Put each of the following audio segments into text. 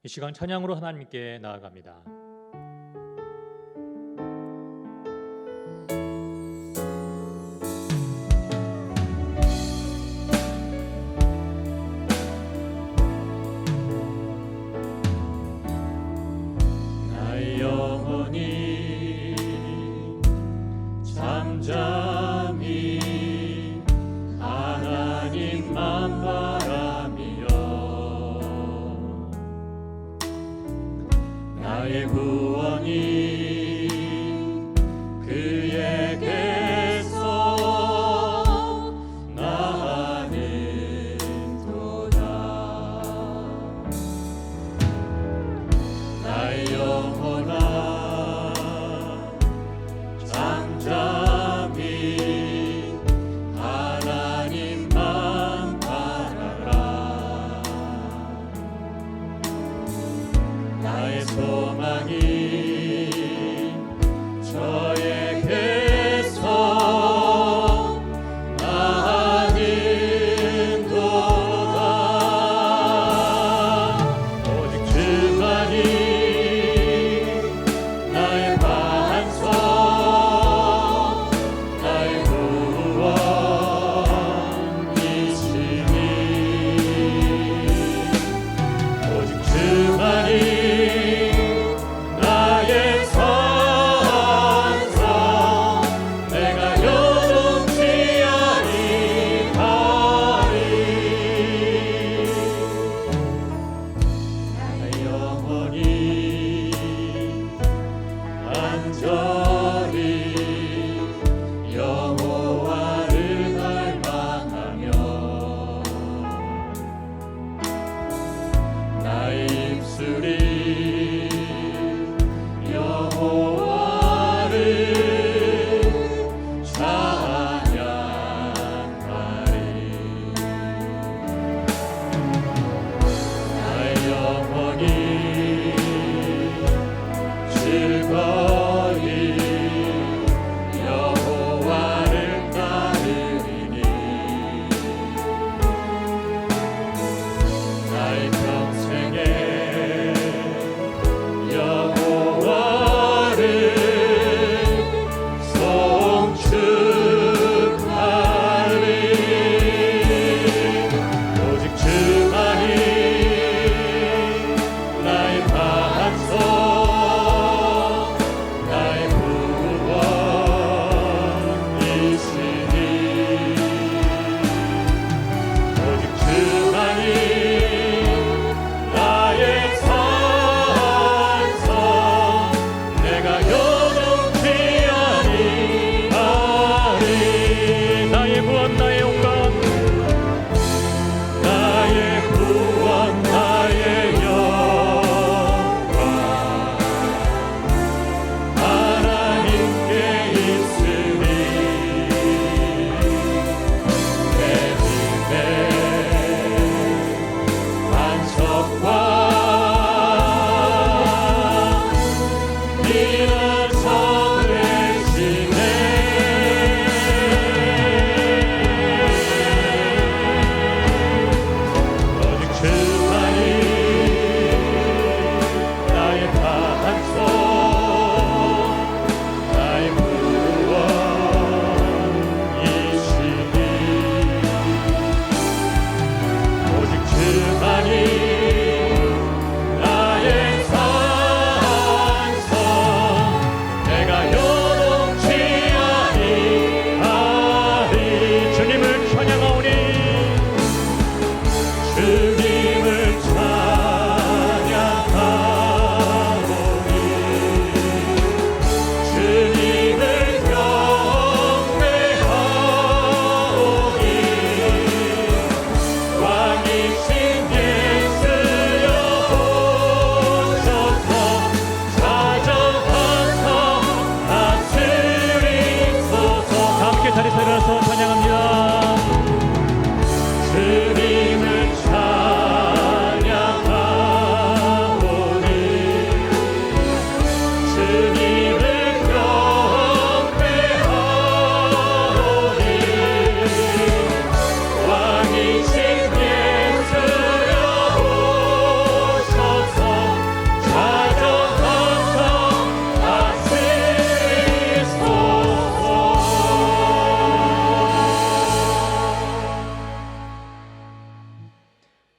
이 시간 찬양으로 하나님께 나아갑니다. 나의 영혼이 잠잠히 하나님만 바라며 나의 구원이 그에게서 나는 도다. 나의 영혼아 잠잠히 하나님만 바라라. 나의 소망이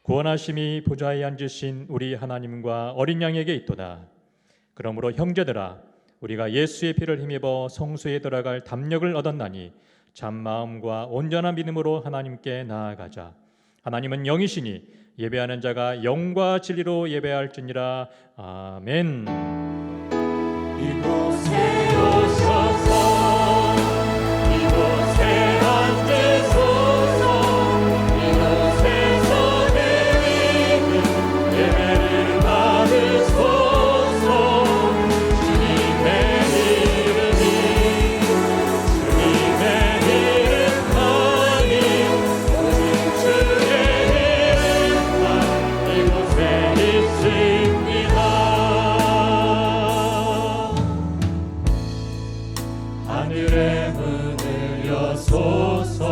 구원하심이 보좌에 앉으신 우리 하나님과 어린 양에게 있도다. 그러므로 형제들아, 우리가 예수의 피를 힘입어 성소에 들어갈 담력을 얻었나니 참 마음과 온전한 믿음으로 하나님께 나아가자. 하나님은 영이시니 예배하는 자가 영과 진리로 예배할지니라. 아멘. 이곳에 오셔서 이곳에 앉으소서. 이곳에서 드리는 예배를 받으소서. 주님의 이름이 주님의 이름만이 오직 주의 이름만 이곳에 있습니다. 하늘의 문을 여소서.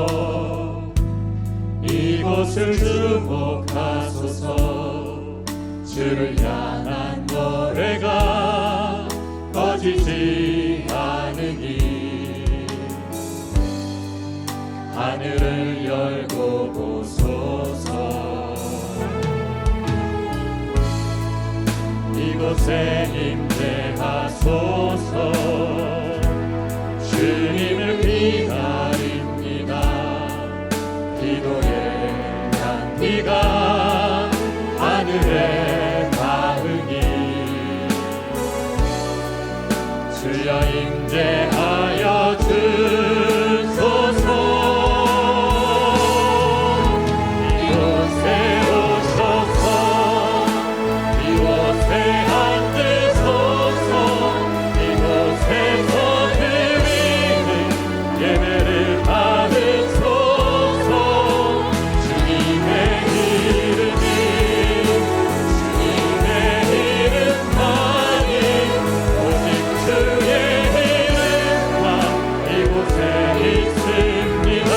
이곳을 주목하소서. 주를 향한 노래가 꺼지지 않으니 하늘을 열고 보소서. 이곳에 임재하소서. 주님을 기다립니다. 기도의 향기가 하늘에 닿으니 주여 임재하여 주소서. 이곳에 오셔서 이곳에 앉으소서. 이곳에서 드리는 예배를 받으소서. 주님의 이름이 주님의 이름만이 오직 주의 이름만 이곳에 있습니다.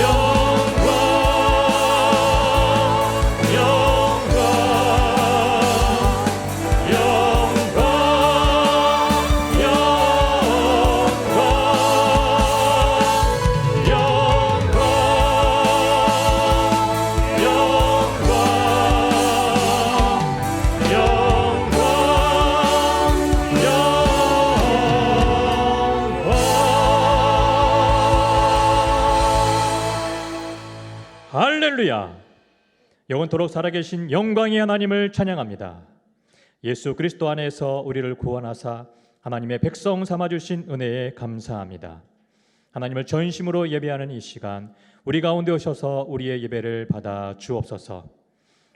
영광 영광 영광 할렐루야. 영원토록 살아계신 영광의 하나님을 찬양합니다. 예수 그리스도 안에서 우리를 구원하사 하나님의 백성 삼아주신 은혜에 감사합니다. 하나님을 전심으로 예배하는 이 시간, 우리 가운데 오셔서 우리의 예배를 받아 주옵소서.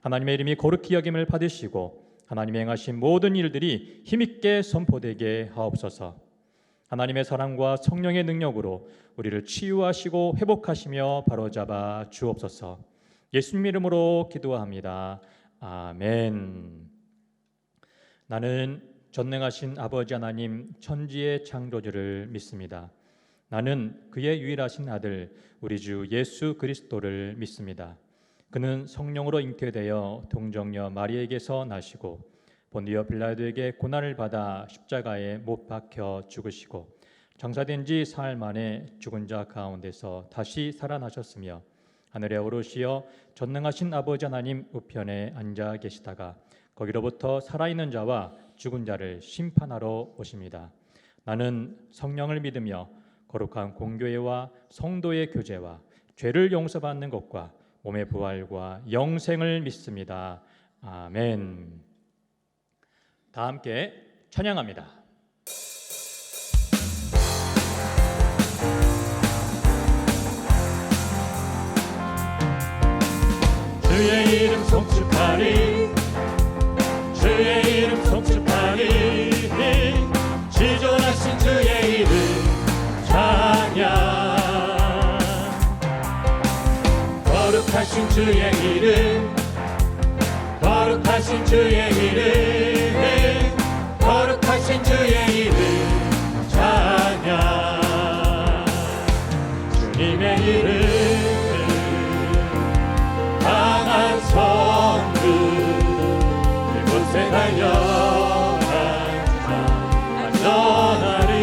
하나님의 이름이 거룩히 여김을 받으시고 하나님의 행하신 모든 일들이 힘있게 선포되게 하옵소서. 하나님의 사랑과 성령의 능력으로 우리를 치유하시고 회복하시며 바로잡아 주옵소서. 예수님 이름으로 기도합니다. 아멘. 나는 전능하신 아버지 하나님 천지의 창조주를 믿습니다. 나는 그의 유일하신 아들 우리 주 예수 그리스도를 믿습니다. 그는 성령으로 잉태되어 동정녀 마리에게서 나시고 본디오 빌라도에게 고난을 받아 십자가에 못 박혀 죽으시고 장사된 지 사흘 만에 죽은 자 가운데서 다시 살아나셨으며 하늘에 오르시어 전능하신 아버지 하나님 우편에 앉아 계시다가 거기로부터 살아있는 자와 죽은 자를 심판하러 오십니다. 나는 성령을 믿으며 거룩한 공교회와 성도의 교제와 죄를 용서받는 것과 몸의 부활과 영생을 믿습니다. 아멘. 다 함께 찬양합니다. 주의 이름 송축하리. 주의 이름 송축하리. 지존하신 주의 이름 찬양. 거룩하신 주의 이름, 거룩하신 주의 이름, 거룩하신 주의 이름 찬양. 주님의 이름 강한 성들 이곳에 달려간 자 안전하리.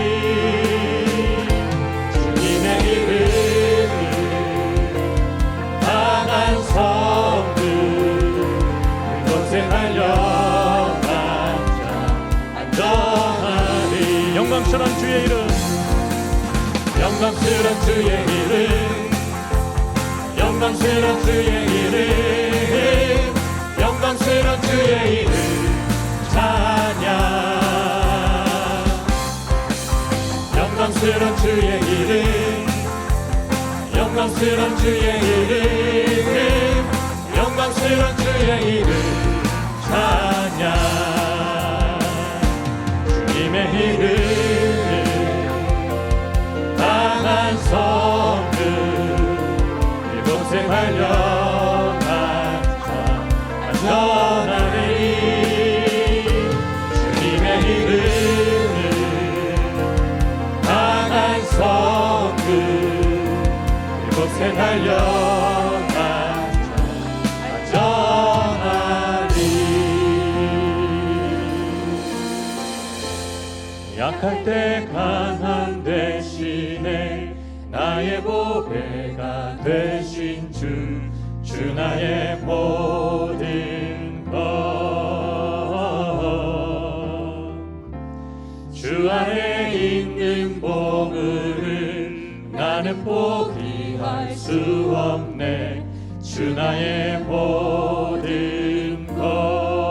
주님의 이름 강한 영광스러운 주의 이름, 영광스러운 주의 이름, 영광스러운 주의 이름, 영광스러운 주의 이름 찬양. 영광스러운 주의 이름, 영광스러운 주의 이름, 영광스러운 주의 이름 찬양. 주님의 이름 강한 성들 이곳에 발려난 자 안전하리. 주님의 이름 강한 성들 이곳에 달려난 자 안전하리. 약할 때 강한 대신에 나의 보배가 되신 주 나의 모든 것. 주 안에 있는 보물을 나는 포기할 수 없네. 주 나의 모든 것.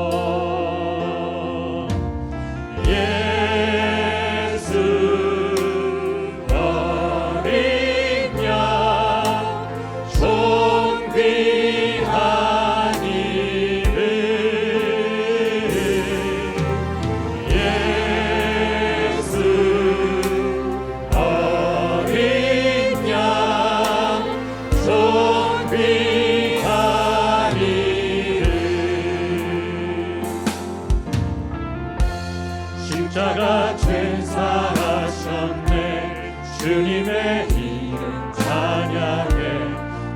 십자가 죄사하셨네. 주님의 이름 찬양해.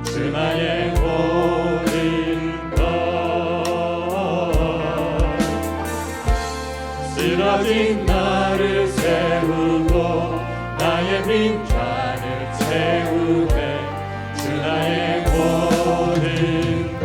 주 나의 모든 것. 쓰러진 나를 세우고 나의 빈잔을 채우네. 주 나의 모든 것.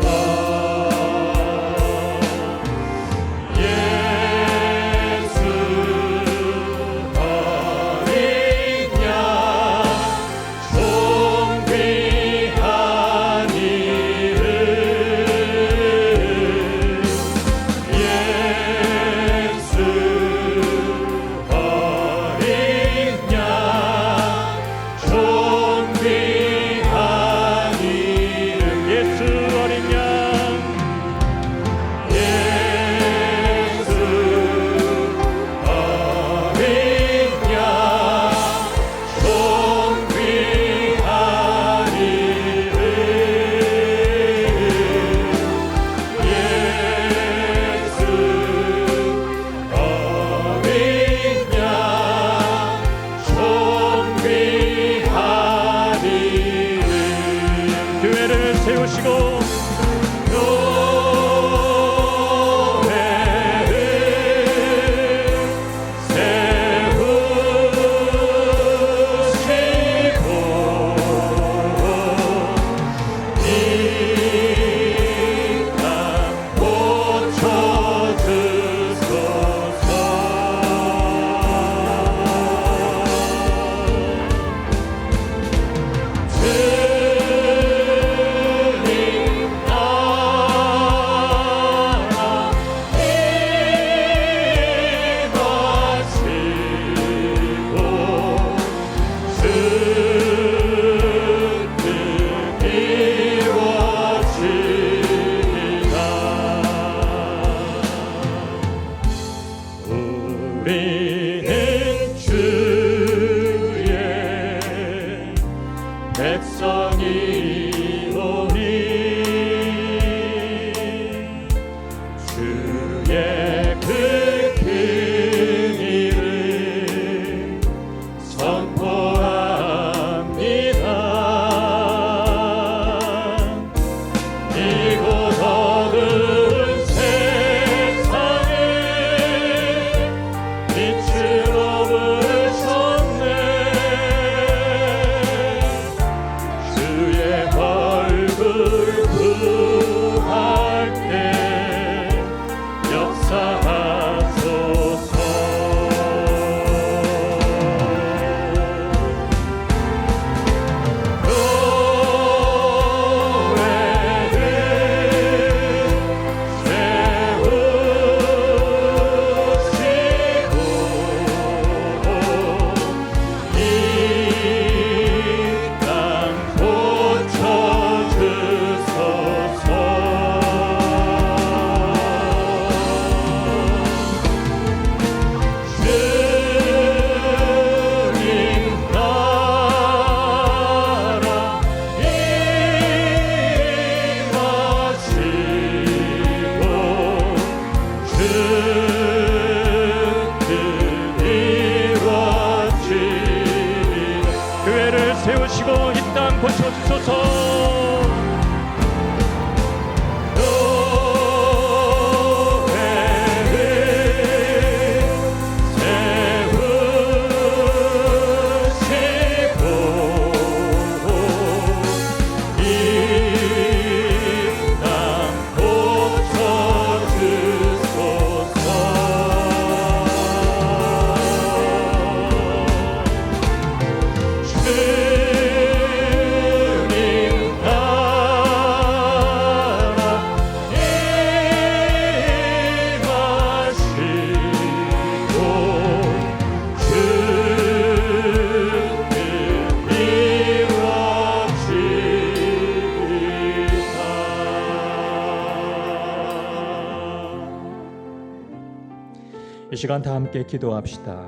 시간 다 함께 기도합시다.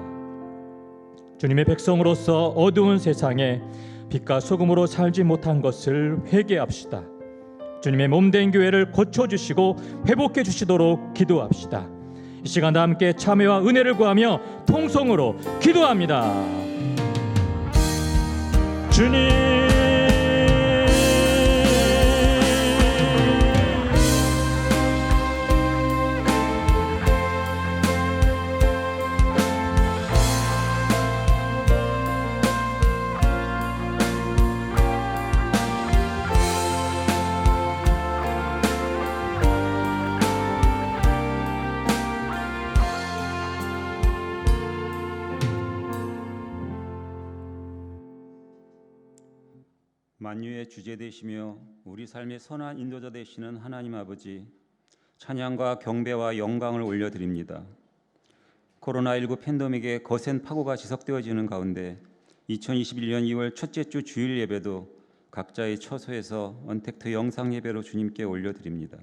주님의 백성으로서 어두운 세상에 빛과 소금으로 살지 못한 것을 회개합시다. 주님의 몸된 교회를 고쳐주시고 회복해 주시도록 기도합시다. 이 시간 다 함께 참회와 은혜를 구하며 통성으로 기도합니다. 주님, 만유의 주제 되시며 우리 삶의 선한 인도자 되시는 하나님 아버지, 찬양과 경배와 영광을 올려드립니다. 코로나19 팬데믹의 거센 파고가 지속되어지는 가운데 2021년 2월 첫째 주 주일 예배도 각자의 처소에서 언택트 영상 예배로 주님께 올려드립니다.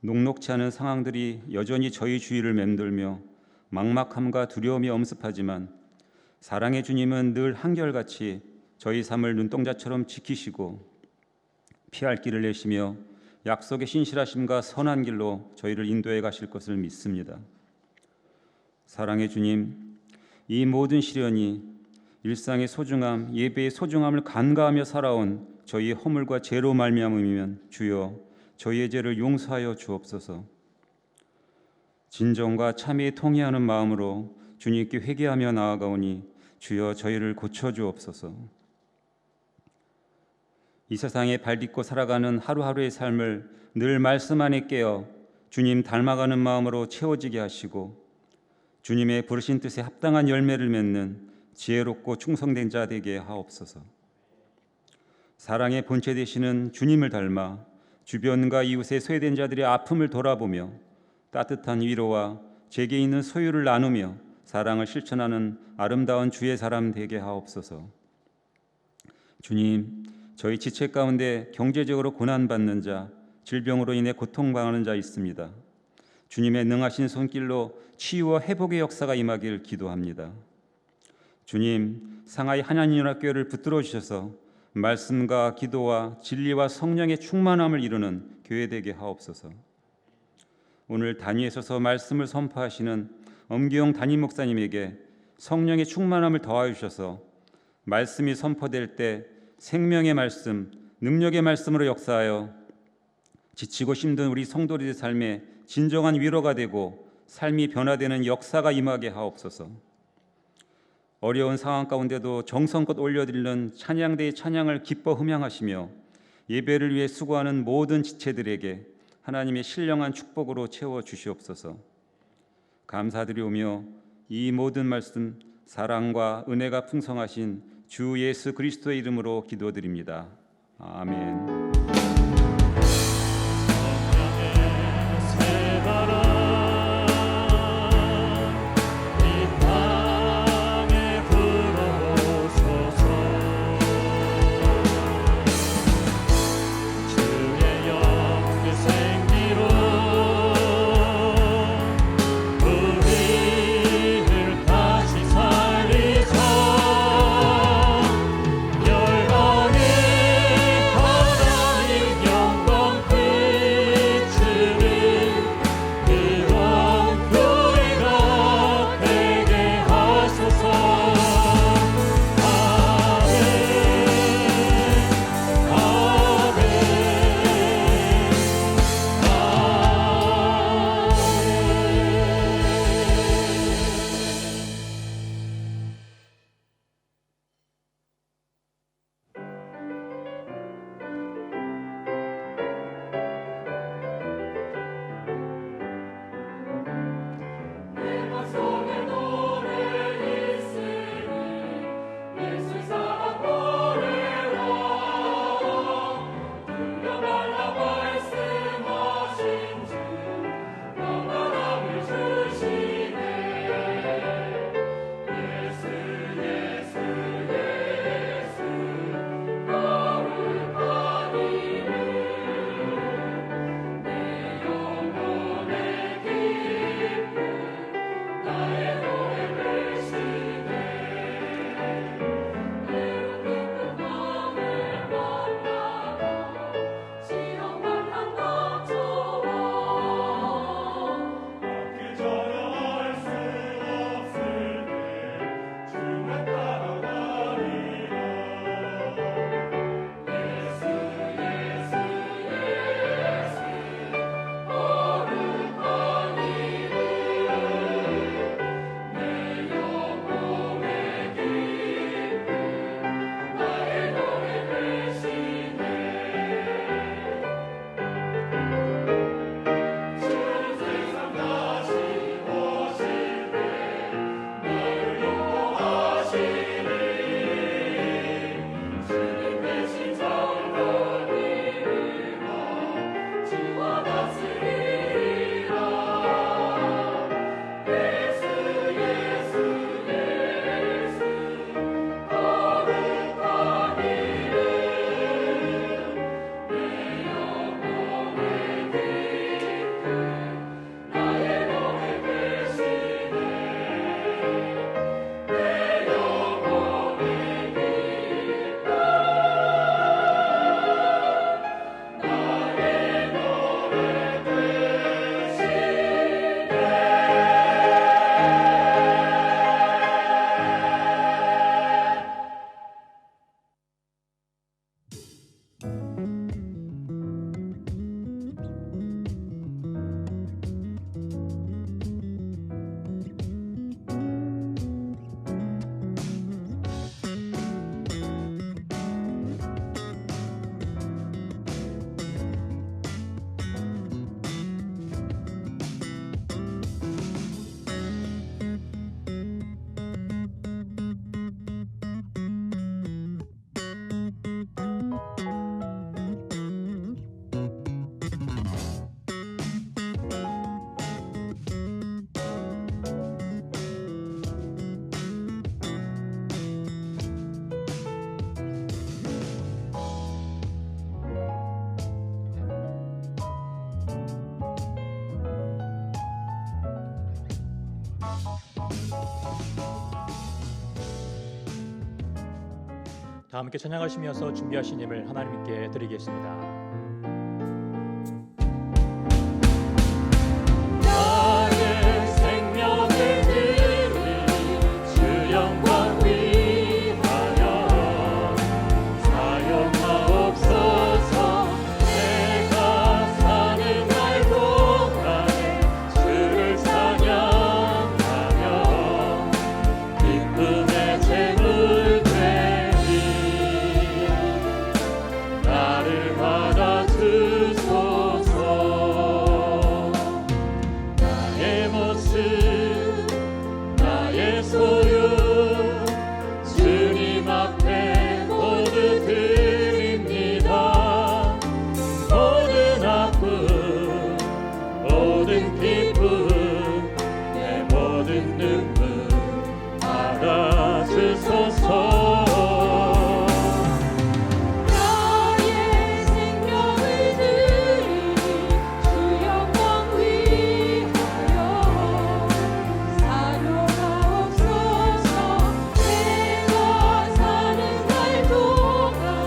녹록치 않은 상황들이 여전히 저희 주위를 맴돌며 막막함과 두려움이 엄습하지만 사랑의 주님은 늘 한결같이 저희 삶을 눈동자처럼 지키시고 피할 길을 내시며 약속의 신실하심과 선한 길로 저희를 인도해 가실 것을 믿습니다. 사랑의 주님, 이 모든 시련이 일상의 소중함, 예배의 소중함을 간과하며 살아온 저희의 허물과 죄로 말미암으면 주여 저희의 죄를 용서하여 주옵소서. 진정과 참회에 통회하는 마음으로 주님께 회개하며 나아가오니 주여 저희를 고쳐주옵소서. 이 세상에 발딛고 살아가는 하루하루의 삶을 늘 말씀 안에 깨어 주님 닮아가는 마음으로 채워지게 하시고 주님의 부르신 뜻에 합당한 열매를 맺는 지혜롭고 충성된 자 되게 하옵소서. 사랑의 본체 되시는 주님을 닮아 주변과 이웃의 소외된 자들의 아픔을 돌아보며 따뜻한 위로와 제게 있는 소유를 나누며 사랑을 실천하는 아름다운 주의 사람 되게 하옵소서. 주님, 저희 지체 가운데 경제적으로 고난받는 자, 질병으로 인해 고통당하는 자 있습니다. 주님의 능하신 손길로 치유와 회복의 역사가 임하길 기도합니다. 주님, 상하이 하나님연합교회를 붙들어 주셔서 말씀과 기도와 진리와 성령의 충만함을 이루는 교회 되게 하옵소서. 오늘 단위에 서서 말씀을 선포하시는 엄기용 담임 목사님에게 성령의 충만함을 더하여 주셔서 말씀이 선포될 때 생명의 말씀, 능력의 말씀으로 역사하여 지치고 힘든 우리 성도들의 삶에 진정한 위로가 되고 삶이 변화되는 역사가 임하게 하옵소서. 어려운 상황 가운데도 정성껏 올려드리는 찬양대의 찬양을 기뻐 흠양하시며 예배를 위해 수고하는 모든 지체들에게 하나님의 신령한 축복으로 채워 주시옵소서. 감사드리오며 이 모든 말씀 사랑과 은혜가 풍성하신 주 예수 그리스도의 이름으로 기도드립니다. 아멘. 영원히 다 함께 찬양하시면서 준비하신 힘을 하나님께 드리겠습니다. 나의 생명을 드리 주 영광 위하여 사용하옵소서. 내가 사는 날 동안에 주를 찬양하며 기쁨의 제물 되리. 나를 받아주소서. 나의 모습 나의 소유 주님 앞에 모두 드립니다. 모든 아픔 모든 기쁨 내 모든 눈물 받아주소서. 나의 생명을 드리니 주 영광 위하여 사용하옵소서. 내가 사는 날 동안에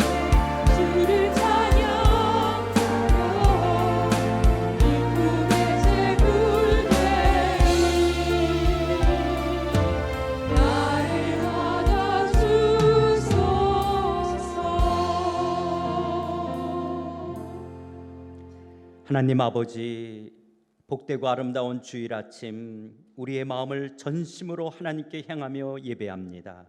주를 찬양하며 기쁨의 제물 되리. 나를 받아주소서. 하나님 아버지, 복되고 아름다운 주일 아침, 우리의 마음을 전심으로 하나님께 향하며 예배합니다.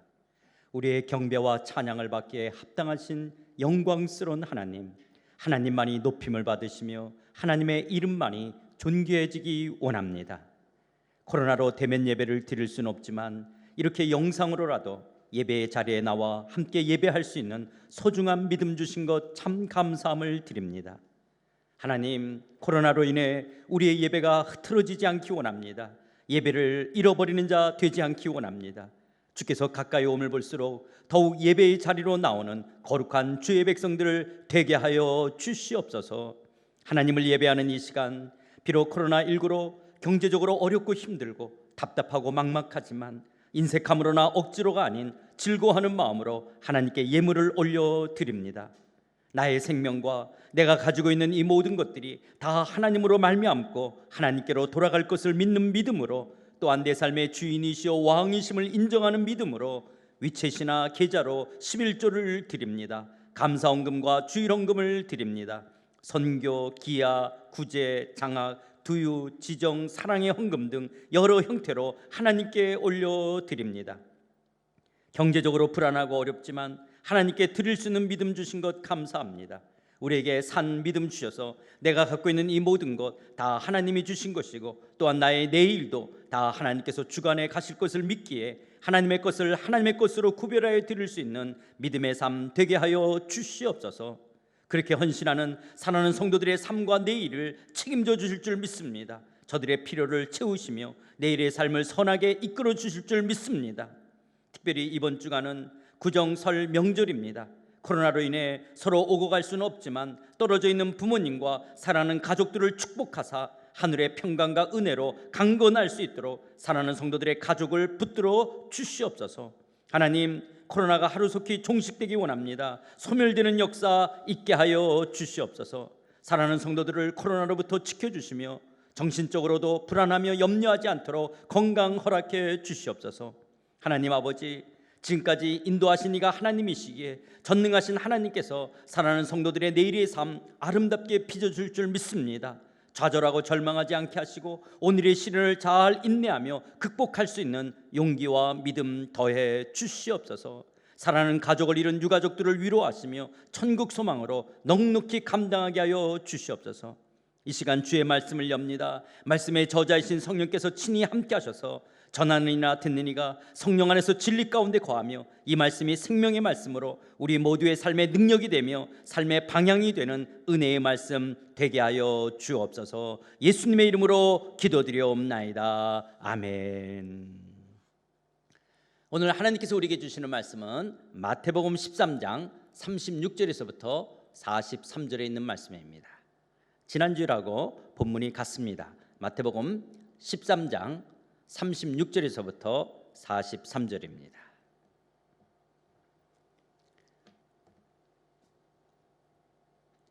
우리의 경배와 찬양을 받기에 합당하신 영광스러운 하나님, 하나님만이 높임을 받으시며 하나님의 이름만이 존귀해지기 원합니다. 코로나로 대면 예배를 드릴 수는 없지만 이렇게 영상으로라도 예배의 자리에 나와 함께 예배할 수 있는 소중한 믿음 주신 것 참 감사함을 드립니다. 하나님, 코로나로 인해 우리의 예배가 흐트러지지 않기 원합니다. 예배를 잃어버리는 자 되지 않기 원합니다. 주께서 가까이 오면 볼수록 더욱 예배의 자리로 나오는 거룩한 주의 백성들을 되게 하여 주시옵소서. 하나님을 예배하는 이 시간, 비록 코로나19로 경제적으로 어렵고 힘들고 답답하고 막막하지만 인색함으로나 억지로가 아닌 즐거워하는 마음으로 하나님께 예물을 올려드립니다. 나의 생명과 내가 가지고 있는 이 모든 것들이 다 하나님으로 말미암고 하나님께로 돌아갈 것을 믿는 믿음으로, 또한 내 삶의 주인이시오 왕이심을 인정하는 믿음으로 위채시나 계좌로 11조를 드립니다. 감사헌금과 주일헌금을 드립니다. 선교, 기아, 구제, 장학, 두유, 지정, 사랑의 헌금 등 여러 형태로 하나님께 올려드립니다. 경제적으로 불안하고 어렵지만 하나님께 드릴 수 있는 믿음 주신 것 감사합니다. 우리에게 산 믿음 주셔서 내가 갖고 있는 이 모든 것 다 하나님이 주신 것이고, 또한 나의 내일도 다 하나님께서 주관해 가실 것을 믿기에 하나님의 것을 하나님의 것으로 구별하여 드릴 수 있는 믿음의 삶 되게 하여 주시옵소서. 그렇게 헌신하는 사랑하는 성도들의 삶과 내일을 책임져 주실 줄 믿습니다. 저들의 필요를 채우시며 내일의 삶을 선하게 이끌어 주실 줄 믿습니다. 특별히 이번 주간은 구정 설 명절입니다. 코로나로 인해 서로 오고 갈 수는 없지만 떨어져 있는 부모님과 사랑하는 가족들을 축복하사 하늘의 평강과 은혜로 강건할 수 있도록 사랑하는 성도들의 가족을 붙들어 주시옵소서. 하나님, 코로나가 하루속히 종식되기 원합니다. 소멸되는 역사 있게 하여 주시옵소서. 사랑하는 성도들을 코로나로부터 지켜주시며 정신적으로도 불안하며 염려하지 않도록 건강 허락해 주시옵소서. 하나님 아버지, 지금까지 인도하신 이가 하나님이시기에 전능하신 하나님께서 사랑하는 성도들의 내일의 삶 아름답게 빚어줄 줄 믿습니다. 좌절하고 절망하지 않게 하시고 오늘의 시련을 잘 인내하며 극복할 수 있는 용기와 믿음 더해 주시옵소서. 사랑하는 가족을 잃은 유가족들을 위로하시며 천국 소망으로 넉넉히 감당하게 하여 주시옵소서. 이 시간 주의 말씀을 엽니다. 말씀의 저자이신 성령께서 친히 함께 하셔서 전하는 이나 듣는 이가 성령 안에서 진리 가운데 거하며 이 말씀이 생명의 말씀으로 우리 모두의 삶의 능력이 되며 삶의 방향이 되는 은혜의 말씀 되게 하여 주옵소서. 예수님의 이름으로 기도드리옵나이다. 아멘. 오늘 하나님께서 우리에게 주시는 말씀은 마태복음 13장 36절에서부터 43절에 있는 말씀입니다. 지난주라고 본문이 같습니다. 마태복음 13장 36절에서부터 43절입니다.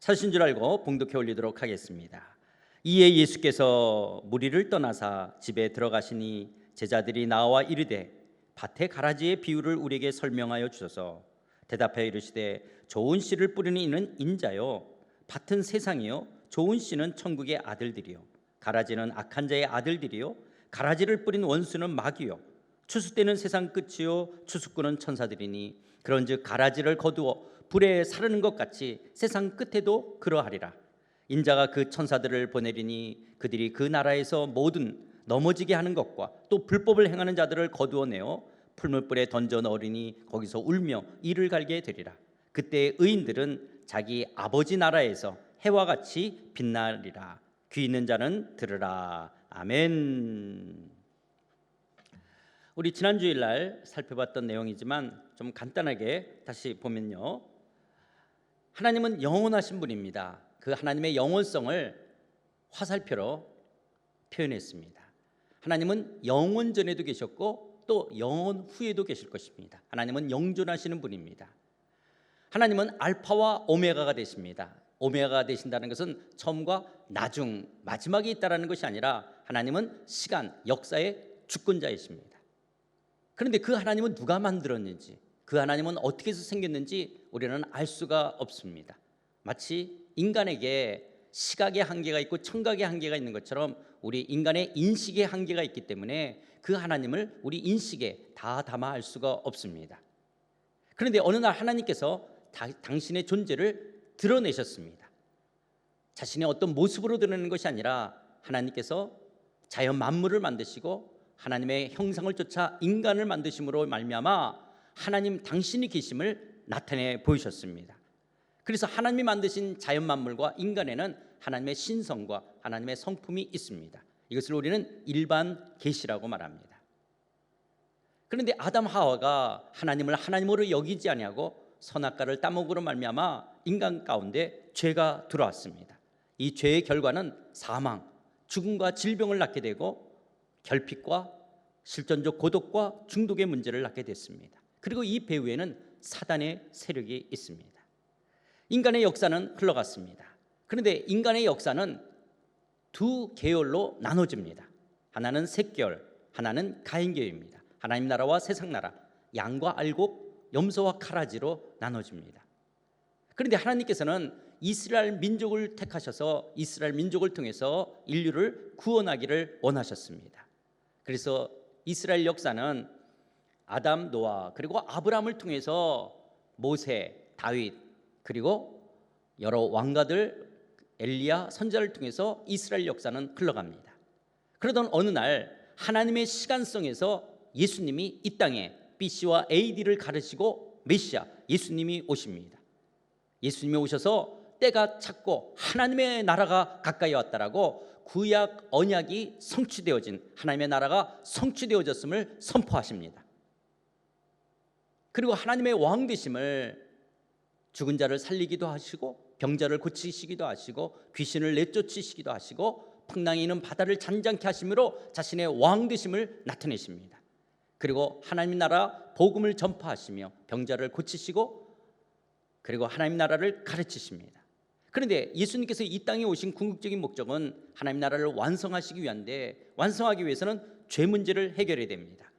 찾으신 줄 알고 봉독해 올리도록 하겠습니다. 이에 예수께서 무리를 떠나사 집에 들어가시니 제자들이 나와 이르되 밭의 가라지의 비유를 우리에게 설명하여 주소서. 대답하여 이르시되 좋은 씨를 뿌리는 이는 인자요 밭은 세상이요 좋은 씨는 천국의 아들들이요 가라지는 악한 자의 아들들이요 가라지를 뿌린 원수는 마귀요 추수 때는 세상 끝이요 추수꾼은 천사들이니 그런즉 가라지를 거두어 불에 사르는 것 같이 세상 끝에도 그러하리라. 인자가 그 천사들을 보내리니 그들이 그 나라에서 모든 넘어지게 하는 것과 또 불법을 행하는 자들을 거두어내어 풀물불에 던져 넣으리니 거기서 울며 이를 갈게 되리라. 그때 의인들은 자기 아버지 나라에서 해와 같이 빛나리라. 귀 있는 자는 들으라. 아멘. 우리 지난 주일날 살펴봤던 내용이지만 좀 간단하게 다시 보면요, 하나님은 영원하신 분입니다. 그 하나님의 영원성을 화살표로 표현했습니다. 하나님은 영원 전에도 계셨고 또 영원 후에도 계실 것입니다. 하나님은 영존하시는 분입니다. 하나님은 알파와 오메가가 되십니다. 오메가가 되신다는 것은 처음과 나중, 마지막이 있다는 것이 아니라 하나님은 시간, 역사의 주권자이십니다. 그런데 그 하나님은 누가 만들었는지, 그 하나님은 어떻게 해서 생겼는지 우리는 알 수가 없습니다. 마치 인간에게 시각의 한계가 있고 청각의 한계가 있는 것처럼 우리 인간의 인식의 한계가 있기 때문에 그 하나님을 우리 인식에 다 담아 알 수가 없습니다. 그런데 어느 날 하나님께서 당신의 존재를 드러내셨습니다. 자신의 어떤 모습으로 드러내는 것이 아니라 하나님께서 자연 만물을 만드시고 하나님의 형상을 쫓아 인간을 만드심으로 말미암아 하나님 당신이 계심을 나타내 보이셨습니다. 그래서 하나님이 만드신 자연 만물과 인간에는 하나님의 신성과 하나님의 성품이 있습니다. 이것을 우리는 일반 계시라고 말합니다. 그런데 아담 하와가 하나님을 하나님으로 여기지 아니하고 선악과를 따먹으로 말미암아 인간 가운데 죄가 들어왔습니다. 이 죄의 결과는 사망, 죽음과 질병을 낳게 되고 결핍과 실존적 고독과 중독의 문제를 낳게 됐습니다. 그리고 이 배후에는 사단의 세력이 있습니다. 인간의 역사는 흘러갔습니다. 그런데 인간의 역사는 두 계열로 나눠집니다. 하나는 셋계열, 하나는 가인계열입니다. 하나님 나라와 세상 나라, 양과 알곡, 염소와 카라지로 나눠집니다. 그런데 하나님께서는 이스라엘 민족을 택하셔서 이스라엘 민족을 통해서 인류를 구원하기를 원하셨습니다. 그래서 이스라엘 역사는 아담, 노아, 그리고 아브라함을 통해서 모세, 다윗, 그리고 여러 왕가들, 엘리야, 선지자를 통해서 이스라엘 역사는 흘러갑니다. 그러던 어느 날 하나님의 시간성에서 예수님이 이 땅에 BC와 AD를 가르치고 메시아 예수님이 오십니다. 예수님이 오셔서 때가 찼고 하나님의 나라가 가까이 왔다라고 구약 언약이 성취되어진 하나님의 나라가 성취되어졌음을 선포하십니다. 그리고 하나님의 왕 되심을 죽은 자를 살리기도 하시고 병자를 고치시기도 하시고 귀신을 내쫓으시기도 하시고 풍랑이 있는 바다를 잔잔케 하심으로 자신의 왕 되심을 나타내십니다. 그리고 하나님 나라 복음을 전파하시며 병자를 고치시고 그리고 하나님 나라를 가르치십니다. 그런데 예수님께서 이 땅에 오신 궁극적인 목적은 하나님 나라를 완성하시기 위한데 완성하기 위해서는 죄 문제를 해결해야 됩니다.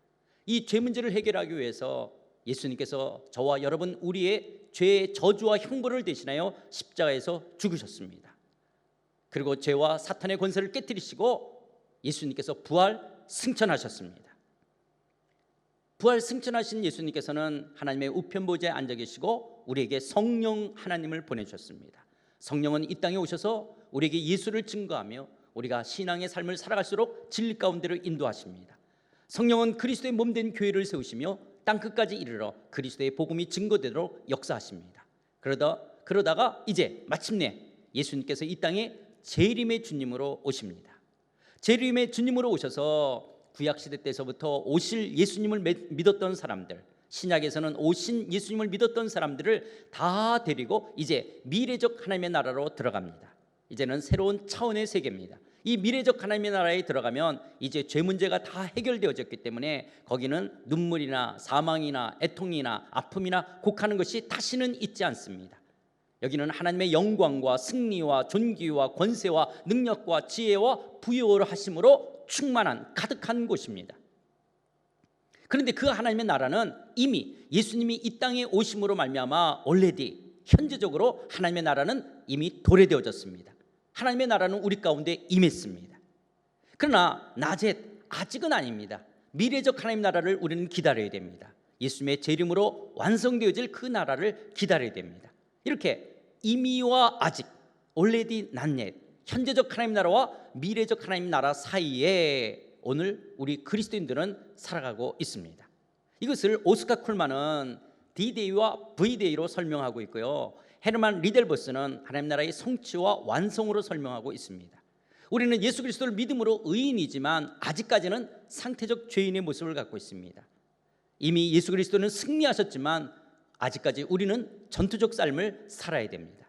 이 죄 문제를 해결하기 위해서 예수님께서 저와 여러분 우리의 죄의 저주와 형벌을 대신하여 십자가에서 죽으셨습니다. 그리고 죄와 사탄의 권세를 깨뜨리시고 예수님께서 부활 승천하셨습니다. 부활 승천하신 예수님께서는 하나님의 우편 보좌에 앉아 계시고 우리에게 성령 하나님을 보내주셨습니다. 성령은 이 땅에 오셔서 우리에게 예수를 증거하며 우리가 신앙의 삶을 살아갈수록 진리 가운데로 인도하십니다. 성령은 그리스도의 몸된 교회를 세우시며 땅끝까지 이르러 그리스도의 복음이 증거되도록 역사하십니다. 그러다가 이제 마침내 예수님께서 이 땅에 재림의 주님으로 오십니다. 재림의 주님으로 오셔서 구약시대 때서부터 오실 예수님을 믿었던 사람들, 신약에서는 오신 예수님을 믿었던 사람들을 다 데리고 이제 미래적 하나님의 나라로 들어갑니다. 이제는 새로운 차원의 세계입니다. 이 미래적 하나님의 나라에 들어가면 이제 죄 문제가 다 해결되어졌기 때문에 거기는 눈물이나 사망이나 애통이나 아픔이나 곡하는 것이 다시는 있지 않습니다. 여기는 하나님의 영광과 승리와 존귀와 권세와 능력과 지혜와 부여를 하심으로 충만한 가득한 곳입니다. 그런데 그 하나님의 나라는 이미 예수님이 이 땅에 오심으로 말미암아 already 현재적으로 하나님의 나라는 이미 도래되어졌습니다. 하나님의 나라는 우리 가운데 임했습니다. 그러나 아직은 아닙니다. 미래적 하나님 나라를 우리는 기다려야 됩니다. 예수님의 재림으로 완성되어질 그 나라를 기다려야 됩니다. 이렇게 이미와 아직, already not yet, 현재적 하나님 나라와 미래적 하나님 나라 사이에 오늘 우리 그리스도인들은 살아가고 있습니다. 이것을 오스카 쿨만은 D-Day와 V-Day로 설명하고 있고요, 헤르만 리델버스는 하나님 나라의 성취와 완성으로 설명하고 있습니다. 우리는 예수 그리스도를 믿음으로 의인이지만 아직까지는 상태적 죄인의 모습을 갖고 있습니다. 이미 예수 그리스도는 승리하셨지만 아직까지 우리는 전투적 삶을 살아야 됩니다.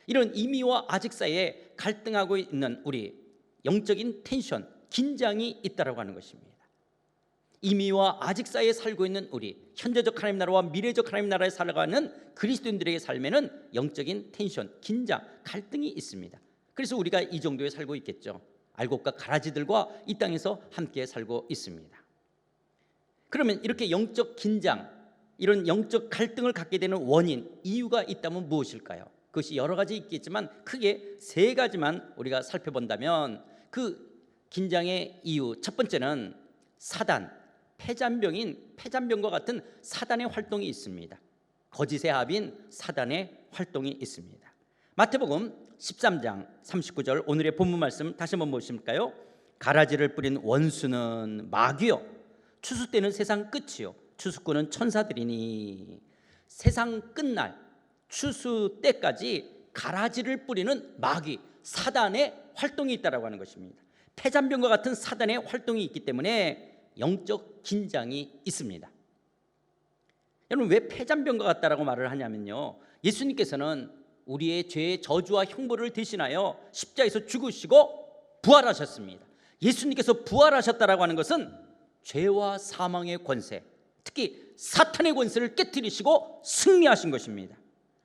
이런 이미와 아직 사이에 갈등하고 있는 우리 영적인 텐션, 긴장이 있다라고 하는 것입니다. 이미와 아직 사이에 살고 있는 우리 현재적 하나님 나라와 미래적 하나님 나라에 살아가는 그리스도인들의 삶에는 영적인 텐션, 긴장, 갈등이 있습니다. 그래서 우리가 이 정도에 살고 있겠죠. 알곡과 가라지들과 이 땅에서 함께 살고 있습니다. 그러면 이렇게 영적 긴장, 이런 영적 갈등을 갖게 되는 원인, 이유가 있다면 무엇일까요? 그것이 여러 가지 있겠지만 크게 세 가지만 우리가 살펴본다면 그 긴장의 이유, 첫 번째는 사단, 폐잔병과 같은 사단의 활동이 있습니다. 거짓의 합인 사단의 활동이 있습니다. 마태복음 13장 39절 오늘의 본문 말씀 다시 한번 보실까요? 가라지를 뿌린 원수는 마귀요, 추수 때는 세상 끝이요, 추수꾼은 천사들이니. 세상 끝날 추수 때까지 가라지를 뿌리는 마귀, 사단의 활동이 있다라고 하는 것입니다. 폐잔병과 같은 사단의 활동이 있기 때문에 영적 긴장이 있습니다. 여러분, 왜 폐잔병과 같다라고 말을 하냐면요, 예수님께서는 우리의 죄의 저주와 형벌을 대신하여 십자가에서 죽으시고 부활하셨습니다. 예수님께서 부활하셨다라고 하는 것은 죄와 사망의 권세, 특히 사탄의 권세를 깨뜨리시고 승리하신 것입니다.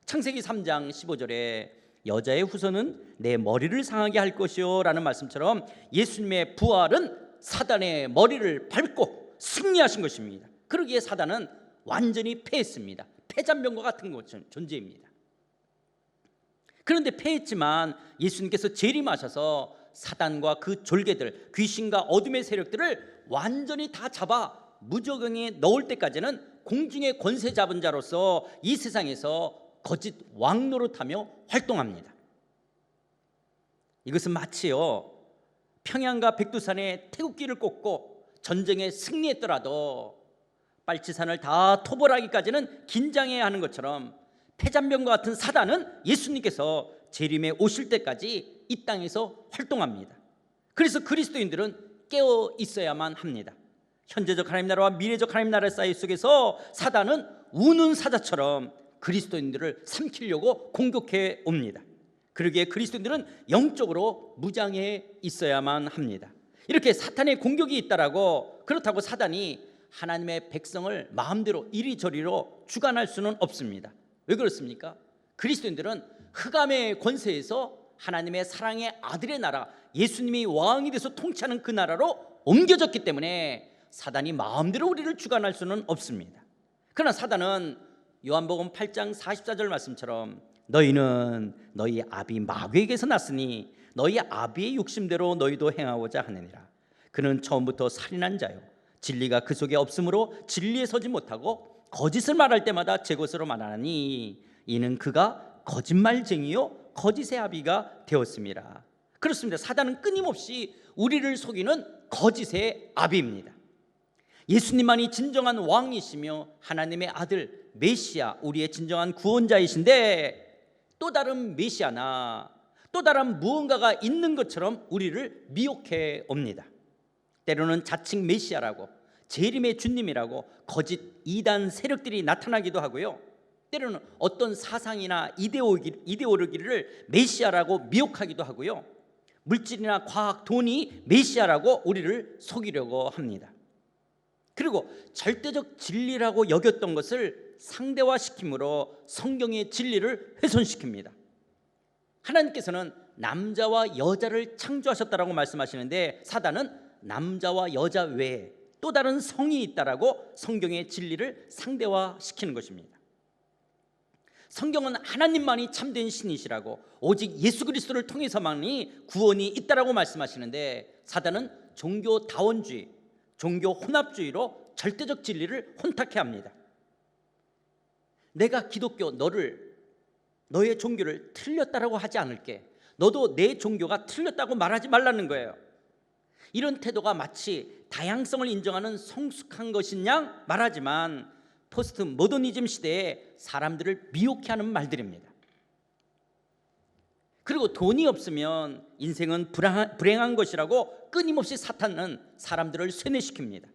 창세기 3장 15절에 여자의 후손은 내 머리를 상하게 할 것이요 라는 말씀처럼 예수님의 부활은 사단의 머리를 밟고 승리하신 것입니다. 그러기에 사단은 완전히 패했습니다. 폐잔병과 같은 존재입니다. 그런데 패했지만 예수님께서 재림하셔서 사단과 그 졸개들, 귀신과 어둠의 세력들을 완전히 다 잡아 무저갱에 넣을 때까지는 공중의 권세 잡은 자로서 이 세상에서 거짓 왕 노릇하며 활동합니다. 이것은 마치요, 평양과 백두산에 태극기를 꽂고 전쟁에 승리했더라도 빨치산을 다 토벌하기까지는 긴장해야 하는 것처럼 폐잔병과 같은 사단은 예수님께서 재림에 오실 때까지 이 땅에서 활동합니다. 그래서 그리스도인들은 깨어 있어야만 합니다. 현재적 하나님 나라와 미래적 하나님 나라 사이 속에서 사단은 우는 사자처럼 그리스도인들을 삼키려고 공격해 옵니다. 그러기에 그리스도인들은 영적으로 무장해 있어야만 합니다. 이렇게 사탄의 공격이 있다라고, 그렇다고 사단이 하나님의 백성을 마음대로 이리저리로 주관할 수는 없습니다. 왜 그렇습니까? 그리스도인들은 흑암의 권세에서 하나님의 사랑의 아들의 나라, 예수님이 왕이 돼서 통치하는 그 나라로 옮겨졌기 때문에 사단이 마음대로 우리를 주관할 수는 없습니다. 그러나 사단은 요한복음 8장 44절 말씀처럼 너희는 너희 아비 마귀에게서 났으니 너희 아비의 욕심대로 너희도 행하고자 하느니라. 그는 처음부터 살인한 자요, 진리가 그 속에 없으므로 진리에 서지 못하고 거짓을 말할 때마다 제 것으로 말하니 이는 그가 거짓말쟁이요 거짓의 아비가 되었습니다. 그렇습니다. 사단은 끊임없이 우리를 속이는 거짓의 아비입니다. 예수님만이 진정한 왕이시며 하나님의 아들 메시아, 우리의 진정한 구원자이신데 또 다른 메시아나 또 다른 무언가가 있는 것처럼 우리를 미혹해 옵니다. 때로는 자칭 메시아라고, 재림의 주님이라고 거짓 이단 세력들이 나타나기도 하고요, 때로는 어떤 사상이나 이데올로기를 메시아라고 미혹하기도 하고요, 물질이나 과학, 돈이 메시아라고 우리를 속이려고 합니다. 그리고 절대적 진리라고 여겼던 것을 상대화시킴으로 성경의 진리를 훼손시킵니다. 하나님께서는 남자와 여자를 창조하셨다라고 말씀하시는데 사단은 남자와 여자 외에 또 다른 성이 있다라고 성경의 진리를 상대화시키는 것입니다. 성경은 하나님만이 참된 신이시라고 오직 예수 그리스도를 통해서만이 구원이 있다라고 말씀하시는데 사단은 종교 다원주의, 종교 혼합주의로 절대적 진리를 혼탁해 합니다. 내가 기독교 너의 종교를 틀렸다라고 하지 않을게. 너도 내 종교가 틀렸다고 말하지 말라는 거예요. 이런 태도가 마치 다양성을 인정하는 성숙한 것인 양 말하지만 포스트 모더니즘 시대에 사람들을 미혹해 하는 말들입니다. 그리고 돈이 없으면 인생은 불행한 것이라고 끊임없이 사탄은 사람들을 쇠뇌시킵니다.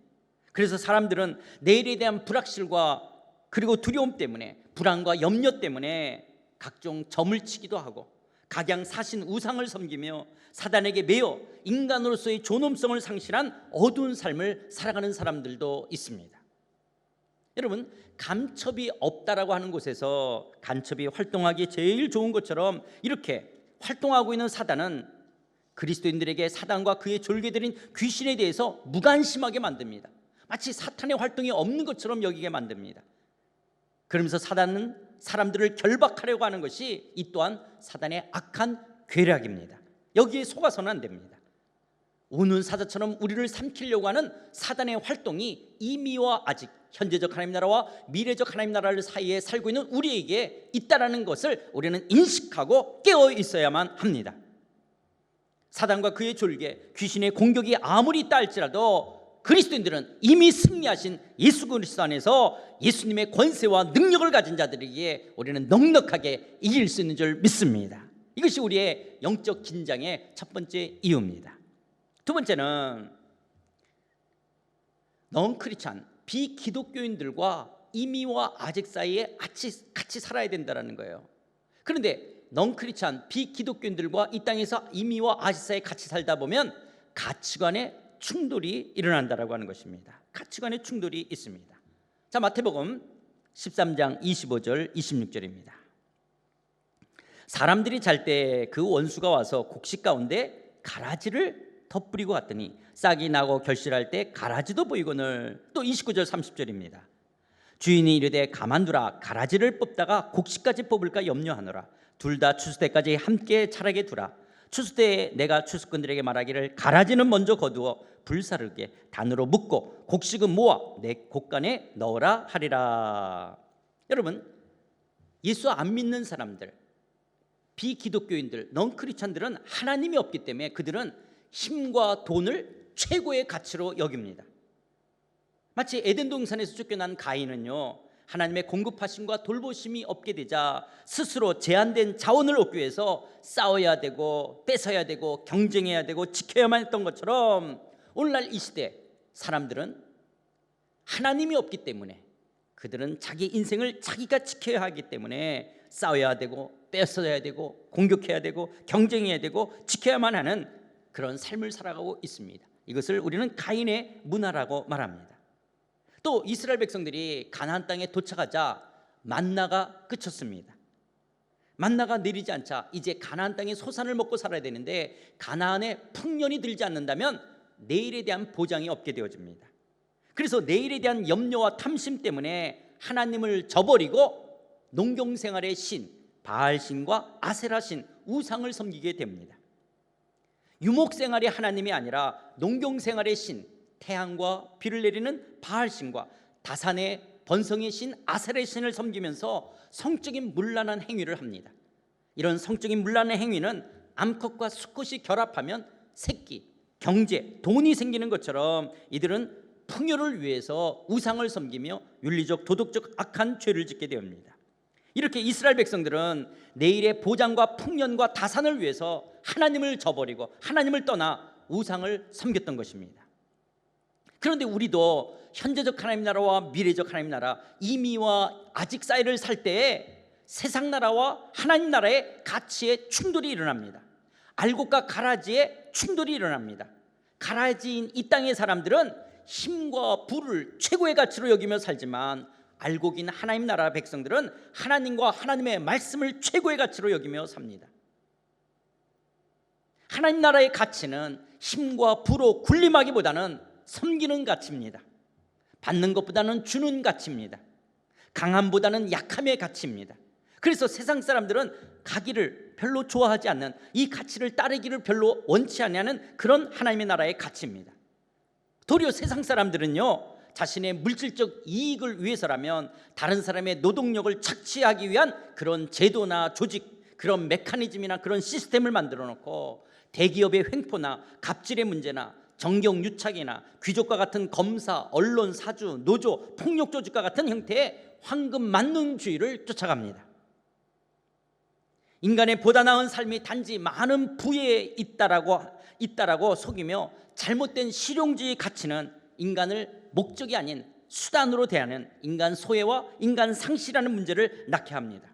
그래서 사람들은 내일에 대한 불확실과 그리고 두려움 때문에 불안과 염려 때문에 각종 점을 치기도 하고 각양사신 우상을 섬기며 사단에게 매여 인간으로서의 존엄성을 상실한 어두운 삶을 살아가는 사람들도 있습니다. 여러분, 간첩이 없다라고 하는 곳에서 간첩이 활동하기 제일 좋은 것처럼 이렇게 활동하고 있는 사단은 그리스도인들에게 사단과 그의 졸개들인 귀신에 대해서 무관심하게 만듭니다. 마치 사탄의 활동이 없는 것처럼 여기게 만듭니다. 그러면서 사단은 사람들을 결박하려고 하는 것이 이 또한 사단의 악한 괴략입니다. 여기에 속아서는 안 됩니다. 우는 사자처럼 우리를 삼키려고 하는 사단의 활동이 이미와 아직 현재적 하나님 나라와 미래적 하나님 나라를 사이에 살고 있는 우리에게 있다라는 것을 우리는 인식하고 깨어 있어야만 합니다. 사단과 그의 졸개, 귀신의 공격이 아무리 있다 할지라도 그리스도인들은 이미 승리하신 예수 그리스도 안에서 예수님의 권세와 능력을 가진 자들에게 우리는 넉넉하게 이길 수 있는 줄 믿습니다. 이것이 우리의 영적 긴장의 첫 번째 이유입니다. 두 번째는 넌크리스찬 비기독교인들과 이미와 아직 사이에 같이 살아야 된다는 거예요. 그런데 넌크리스찬 비기독교인들과 이 땅에서 이미와 아직 사이에 같이 살다 보면 가치관의 충돌이 일어난다라고 하는 것입니다. 가치관의 충돌이 있습니다. 자, 마태복음 13장 25절 26절입니다. 사람들이 잘 때 그 원수가 와서 곡식 가운데 가라지를 덧뿌리고 갔더니 싹이 나고 결실할 때 가라지도 보이거늘. 또 29절 30절입니다. 주인이 이르되 가만두라. 가라지를 뽑다가 곡식까지 뽑을까 염려하노라. 둘 다 추수 때까지 함께 자라게 두라. 추수 때에 내가 추수꾼들에게 말하기를 가라지는 먼저 거두어 불사르게 단으로 묶고 곡식은 모아 내 곡간에 넣으라 하리라. 여러분, 예수 안 믿는 사람들, 비기독교인들, 넌크리스찬들은 하나님이 없기 때문에 그들은 힘과 돈을 최고의 가치로 여깁니다. 마치 에덴 동산에서 쫓겨난 가인은요, 하나님의 공급하심과 돌보심이 없게 되자 스스로 제한된 자원을 얻기 위해서 싸워야 되고 뺏어야 되고 경쟁해야 되고 지켜야만 했던 것처럼 오늘날 이 시대 사람들은 하나님이 없기 때문에 그들은 자기 인생을 자기가 지켜야 하기 때문에 싸워야 되고 뺏어야 되고 공격해야 되고 경쟁해야 되고 지켜야만 하는 그런 삶을 살아가고 있습니다. 이것을 우리는 가인의 문화라고 말합니다. 또 이스라엘 백성들이 가나안 땅에 도착하자 만나가 그쳤습니다. 만나가 내리지 않자 이제 가나안 땅의 소산을 먹고 살아야 되는데 가나안에 풍년이 들지 않는다면 내일에 대한 보장이 없게 되어집니다. 그래서 내일에 대한 염려와 탐심 때문에 하나님을 저버리고 농경생활의 신 바알신과 아세라신 우상을 섬기게 됩니다. 유목생활의 하나님이 아니라 농경생활의 신 태양과 비를 내리는 바알신과 다산의 번성의 신 아세라의 신을 섬기면서 성적인 문란한 행위를 합니다. 이런 성적인 문란한 행위는 암컷과 수컷이 결합하면 새끼, 경제, 돈이 생기는 것처럼 이들은 풍요를 위해서 우상을 섬기며 윤리적, 도덕적 악한 죄를 짓게 됩니다. 이렇게 이스라엘 백성들은 내일의 보장과 풍년과 다산을 위해서 하나님을 저버리고 하나님을 떠나 우상을 섬겼던 것입니다. 그런데 우리도 현재적 하나님 나라와 미래적 하나님 나라, 이미와 아직 사이를 살 때에 세상 나라와 하나님 나라의 가치의 충돌이 일어납니다. 알곡과 가라지의 충돌이 일어납니다. 가라지인 이 땅의 사람들은 힘과 부를 최고의 가치로 여기며 살지만 알고 긴 하나님 나라 백성들은 하나님과 하나님의 말씀을 최고의 가치로 여기며 삽니다. 하나님 나라의 가치는 힘과 부로 군림하기보다는 섬기는 가치입니다. 받는 것보다는 주는 가치입니다. 강함보다는 약함의 가치입니다. 그래서 세상 사람들은 가기를 별로 좋아하지 않는, 이 가치를 따르기를 별로 원치 않는 그런 하나님의 나라의 가치입니다. 도리어 세상 사람들은요, 자신의 물질적 이익을 위해서라면 다른 사람의 노동력을 착취하기 위한 그런 제도나 조직, 그런 메커니즘이나 그런 시스템을 만들어 놓고 대기업의 횡포나 갑질의 문제나 정경유착이나 귀족과 같은 검사, 언론, 사주, 노조, 폭력 조직과 같은 형태의 황금 만능주의를 쫓아갑니다. 인간의 보다 나은 삶이 단지 많은 부에 있다라고 속이며 잘못된 실용주의 가치는 인간을 목적이 아닌 수단으로 대하는 인간 소외와 인간 상실이라는 문제를 낳게 합니다.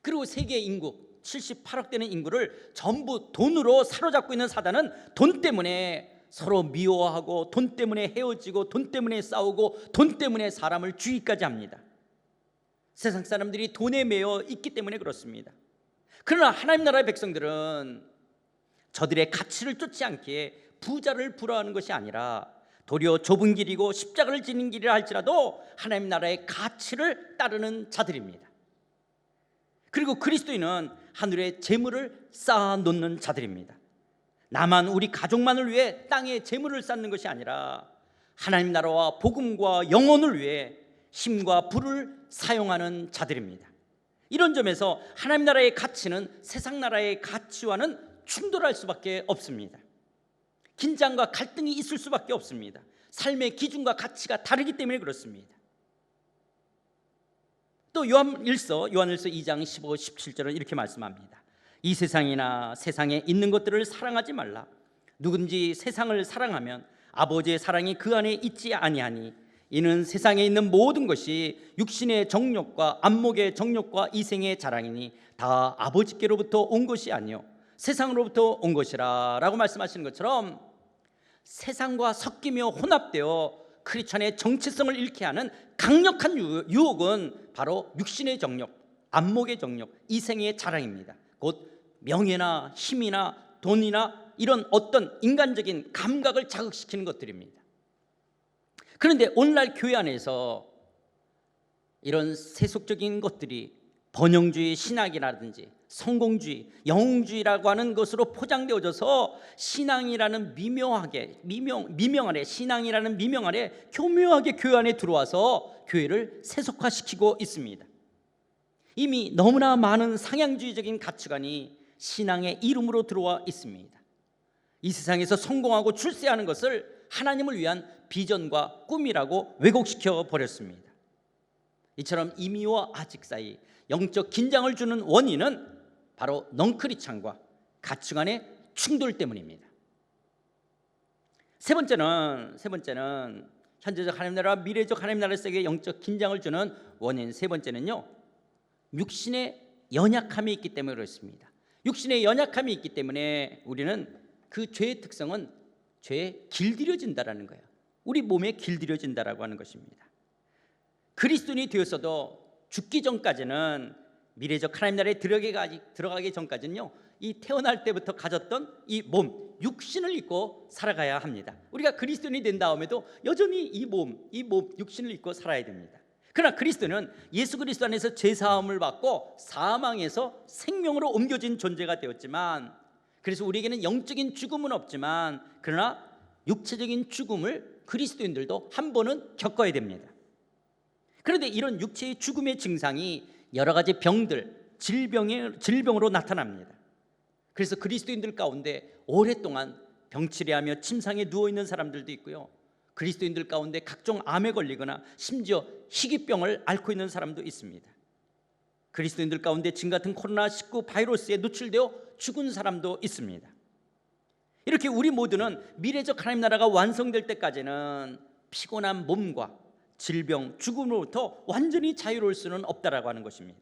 그리고 세계 인구 78억 되는 인구를 전부 돈으로 사로잡고 있는 사단은 돈 때문에 서로 미워하고 돈 때문에 헤어지고 돈 때문에 싸우고 돈 때문에 사람을 죽이기까지 합니다. 세상 사람들이 돈에 매여 있기 때문에 그렇습니다. 그러나 하나님 나라의 백성들은 저들의 가치를 쫓지 않기에 부자를 부러워하는 것이 아니라 도리어 좁은 길이고 십자가를 지는 길이라 할지라도 하나님 나라의 가치를 따르는 자들입니다. 그리고 그리스도인은 하늘에 재물을 쌓아놓는 자들입니다. 나만, 우리 가족만을 위해 땅에 재물을 쌓는 것이 아니라 하나님 나라와 복음과 영혼을 위해 힘과 부를 사용하는 자들입니다. 이런 점에서 하나님 나라의 가치는 세상 나라의 가치와는 충돌할 수밖에 없습니다. 긴장과 갈등이 있을 수밖에 없습니다. 삶의 기준과 가치가 다르기 때문에 그렇습니다. 또 요한일서 2장 15, 17절은 이렇게 말씀합니다. 이 세상이나 세상에 있는 것들을 사랑하지 말라. 누군지 세상을 사랑하면 아버지의 사랑이 그 안에 있지 아니하니 이는 세상에 있는 모든 것이 육신의 정욕과 안목의 정욕과 이생의 자랑이니 다 아버지께로부터 온 것이 아니요 세상으로부터 온 것이라 라고 말씀하시는 것처럼 세상과 섞이며 혼합되어 크리스찬의 정체성을 잃게 하는 강력한 유혹은 바로 육신의 정욕, 안목의 정욕, 이생의 자랑입니다. 곧 명예나 힘이나 돈이나 이런 어떤 인간적인 감각을 자극시키는 것들입니다. 그런데 오늘날 교회 안에서 이런 세속적인 것들이 번영주의 신학이라든지 성공주의, 영웅주의라고 하는 것으로 포장되어져서 신앙이라는 미명 아래, 신앙이라는 미명 아래 교묘하게 교회 안에 들어와서 교회를 세속화시키고 있습니다. 이미 너무나 많은 상향주의적인 가치관이 신앙의 이름으로 들어와 있습니다. 이 세상에서 성공하고 출세하는 것을 하나님을 위한 비전과 꿈이라고 왜곡시켜 버렸습니다. 이처럼 이미와 아직 사이 영적 긴장을 주는 원인은 바로 넝크리창과 가치관의 충돌 때문입니다. 세 번째는 현재적 하나님 나라와 미래적 하나님 나라 속에 영적 긴장을 주는 원인 세 번째는요, 육신의 연약함이 있기 때문에 그렇습니다. 육신의 연약함이 있기 때문에 우리는 그 죄의 특성은 죄에 길들여진다라는 거예요. 우리 몸에 길들여진다라고 하는 것입니다. 그리스도인이 되었어도 죽기 전까지는 미래적 하나님 나라에 들어가기 전까지는요, 이 태어날 때부터 가졌던 이 몸, 육신을 입고 살아가야 합니다. 우리가 그리스도인이 된 다음에도 여전히 이 몸, 육신을 입고 살아야 됩니다. 그러나 그리스도는 예수 그리스도 안에서 죄사함을 받고 사망에서 생명으로 옮겨진 존재가 되었지만, 그래서 우리에게는 영적인 죽음은 없지만 그러나 육체적인 죽음을 그리스도인들도 한 번은 겪어야 됩니다. 그런데 이런 육체의 죽음의 증상이 여러 가지 병들, 질병으로 나타납니다. 그래서 그리스도인들 가운데 오랫동안 병치레하며 침상에 누워있는 사람들도 있고요, 그리스도인들 가운데 각종 암에 걸리거나 심지어 희귀병을 앓고 있는 사람도 있습니다. 그리스도인들 가운데 지금 같은 코로나19 바이러스에 노출되어 죽은 사람도 있습니다. 이렇게 우리 모두는 미래적 하나님 나라가 완성될 때까지는 피곤한 몸과 질병, 죽음으로부터 완전히 자유로울 수는 없다라고 하는 것입니다.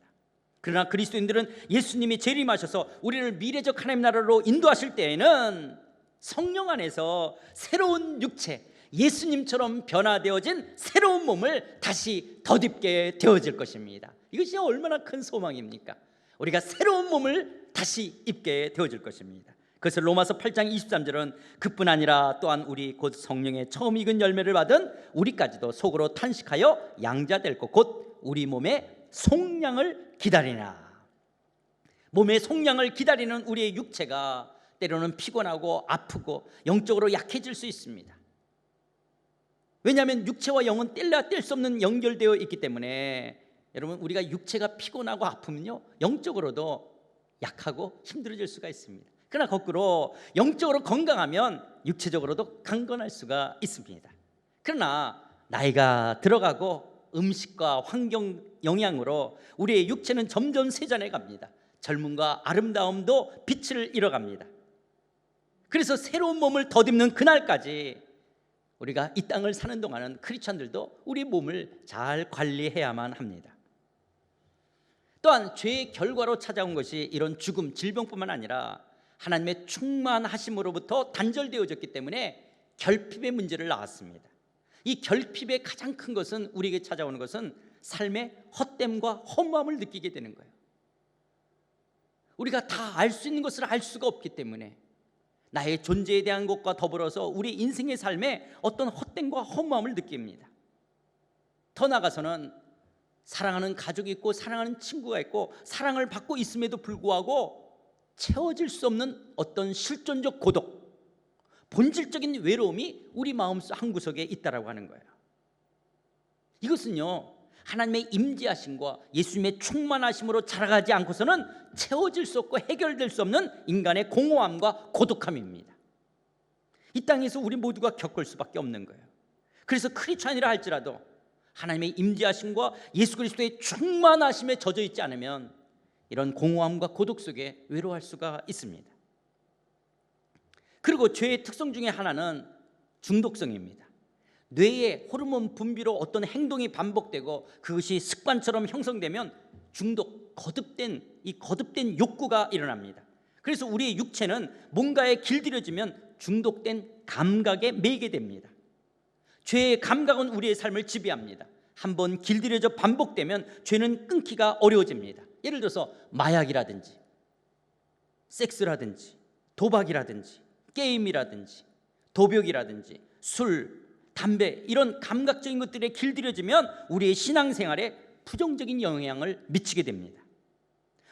그러나 그리스도인들은 예수님이 재림하셔서 우리를 미래적 하나님 나라로 인도하실 때에는 성령 안에서 새로운 육체, 예수님처럼 변화되어진 새로운 몸을 다시 덧입게 되어질 것입니다. 이것이 얼마나 큰 소망입니까? 우리가 새로운 몸을 다시 입게 되어질 것입니다. 그것을 로마서 8장 23절은 그뿐 아니라 또한 우리 곧 성령의 처음 익은 열매를 받은 우리까지도 속으로 탄식하여 양자될 것 곧 우리 몸의 속량을 기다리나. 몸의 속량을 기다리는 우리의 육체가 때로는 피곤하고 아프고 영적으로 약해질 수 있습니다. 왜냐하면 육체와 영은 뗄래야 뗄 수 없는 연결되어 있기 때문에 여러분, 우리가 육체가 피곤하고 아프면요 영적으로도 약하고 힘들어질 수가 있습니다. 그러나 거꾸로 영적으로 건강하면 육체적으로도 강건할 수가 있습니다. 그러나 나이가 들어가고 음식과 환경 영향으로 우리의 육체는 점점 세잔해 갑니다. 젊음과 아름다움도 빛을 잃어갑니다. 그래서 새로운 몸을 덧입는 그날까지 우리가 이 땅을 사는 동안은 크리스찬들도 우리 몸을 잘 관리해야만 합니다. 또한 죄의 결과로 찾아온 것이 이런 죽음, 질병뿐만 아니라 하나님의 충만하심으로부터 단절되어졌기 때문에 결핍의 문제를 낳았습니다. 이 결핍의 가장 큰 것은, 우리에게 찾아오는 것은 삶의 헛됨과 허무함을 느끼게 되는 거예요. 우리가 다 알 수 있는 것을 알 수가 없기 때문에 나의 존재에 대한 것과 더불어서 우리 인생의 삶에 어떤 헛됨과 허무함을 느낍니다. 더 나아가서는 사랑하는 가족이 있고 사랑하는 친구가 있고 사랑을 받고 있음에도 불구하고 채워질 수 없는 어떤 실존적 고독, 본질적인 외로움이 우리 마음속 한구석에 있다라고 하는 거예요. 이것은요, 하나님의 임재하심과 예수님의 충만하심으로 자라가지 않고서는 채워질 수 없고 해결될 수 없는 인간의 공허함과 고독함입니다. 이 땅에서 우리 모두가 겪을 수밖에 없는 거예요. 그래서 크리스찬이라 할지라도 하나님의 임재하심과 예수 그리스도의 충만하심에 젖어 있지 않으면 이런 공허함과 고독 속에 외로워할 수가 있습니다. 그리고 죄의 특성 중에 하나는 중독성입니다. 뇌의 호르몬 분비로 어떤 행동이 반복되고 그것이 습관처럼 형성되면 중독, 거듭된 욕구가 일어납니다. 그래서 우리의 육체는 뭔가에 길들여지면 중독된 감각에 매이게 됩니다. 죄의 감각은 우리의 삶을 지배합니다. 한번 길들여져 반복되면 죄는 끊기가 어려워집니다. 예를 들어서 마약이라든지 섹스라든지 도박이라든지 게임이라든지 도벽이라든지 술, 담배, 이런 감각적인 것들에 길들여지면 우리의 신앙생활에 부정적인 영향을 미치게 됩니다.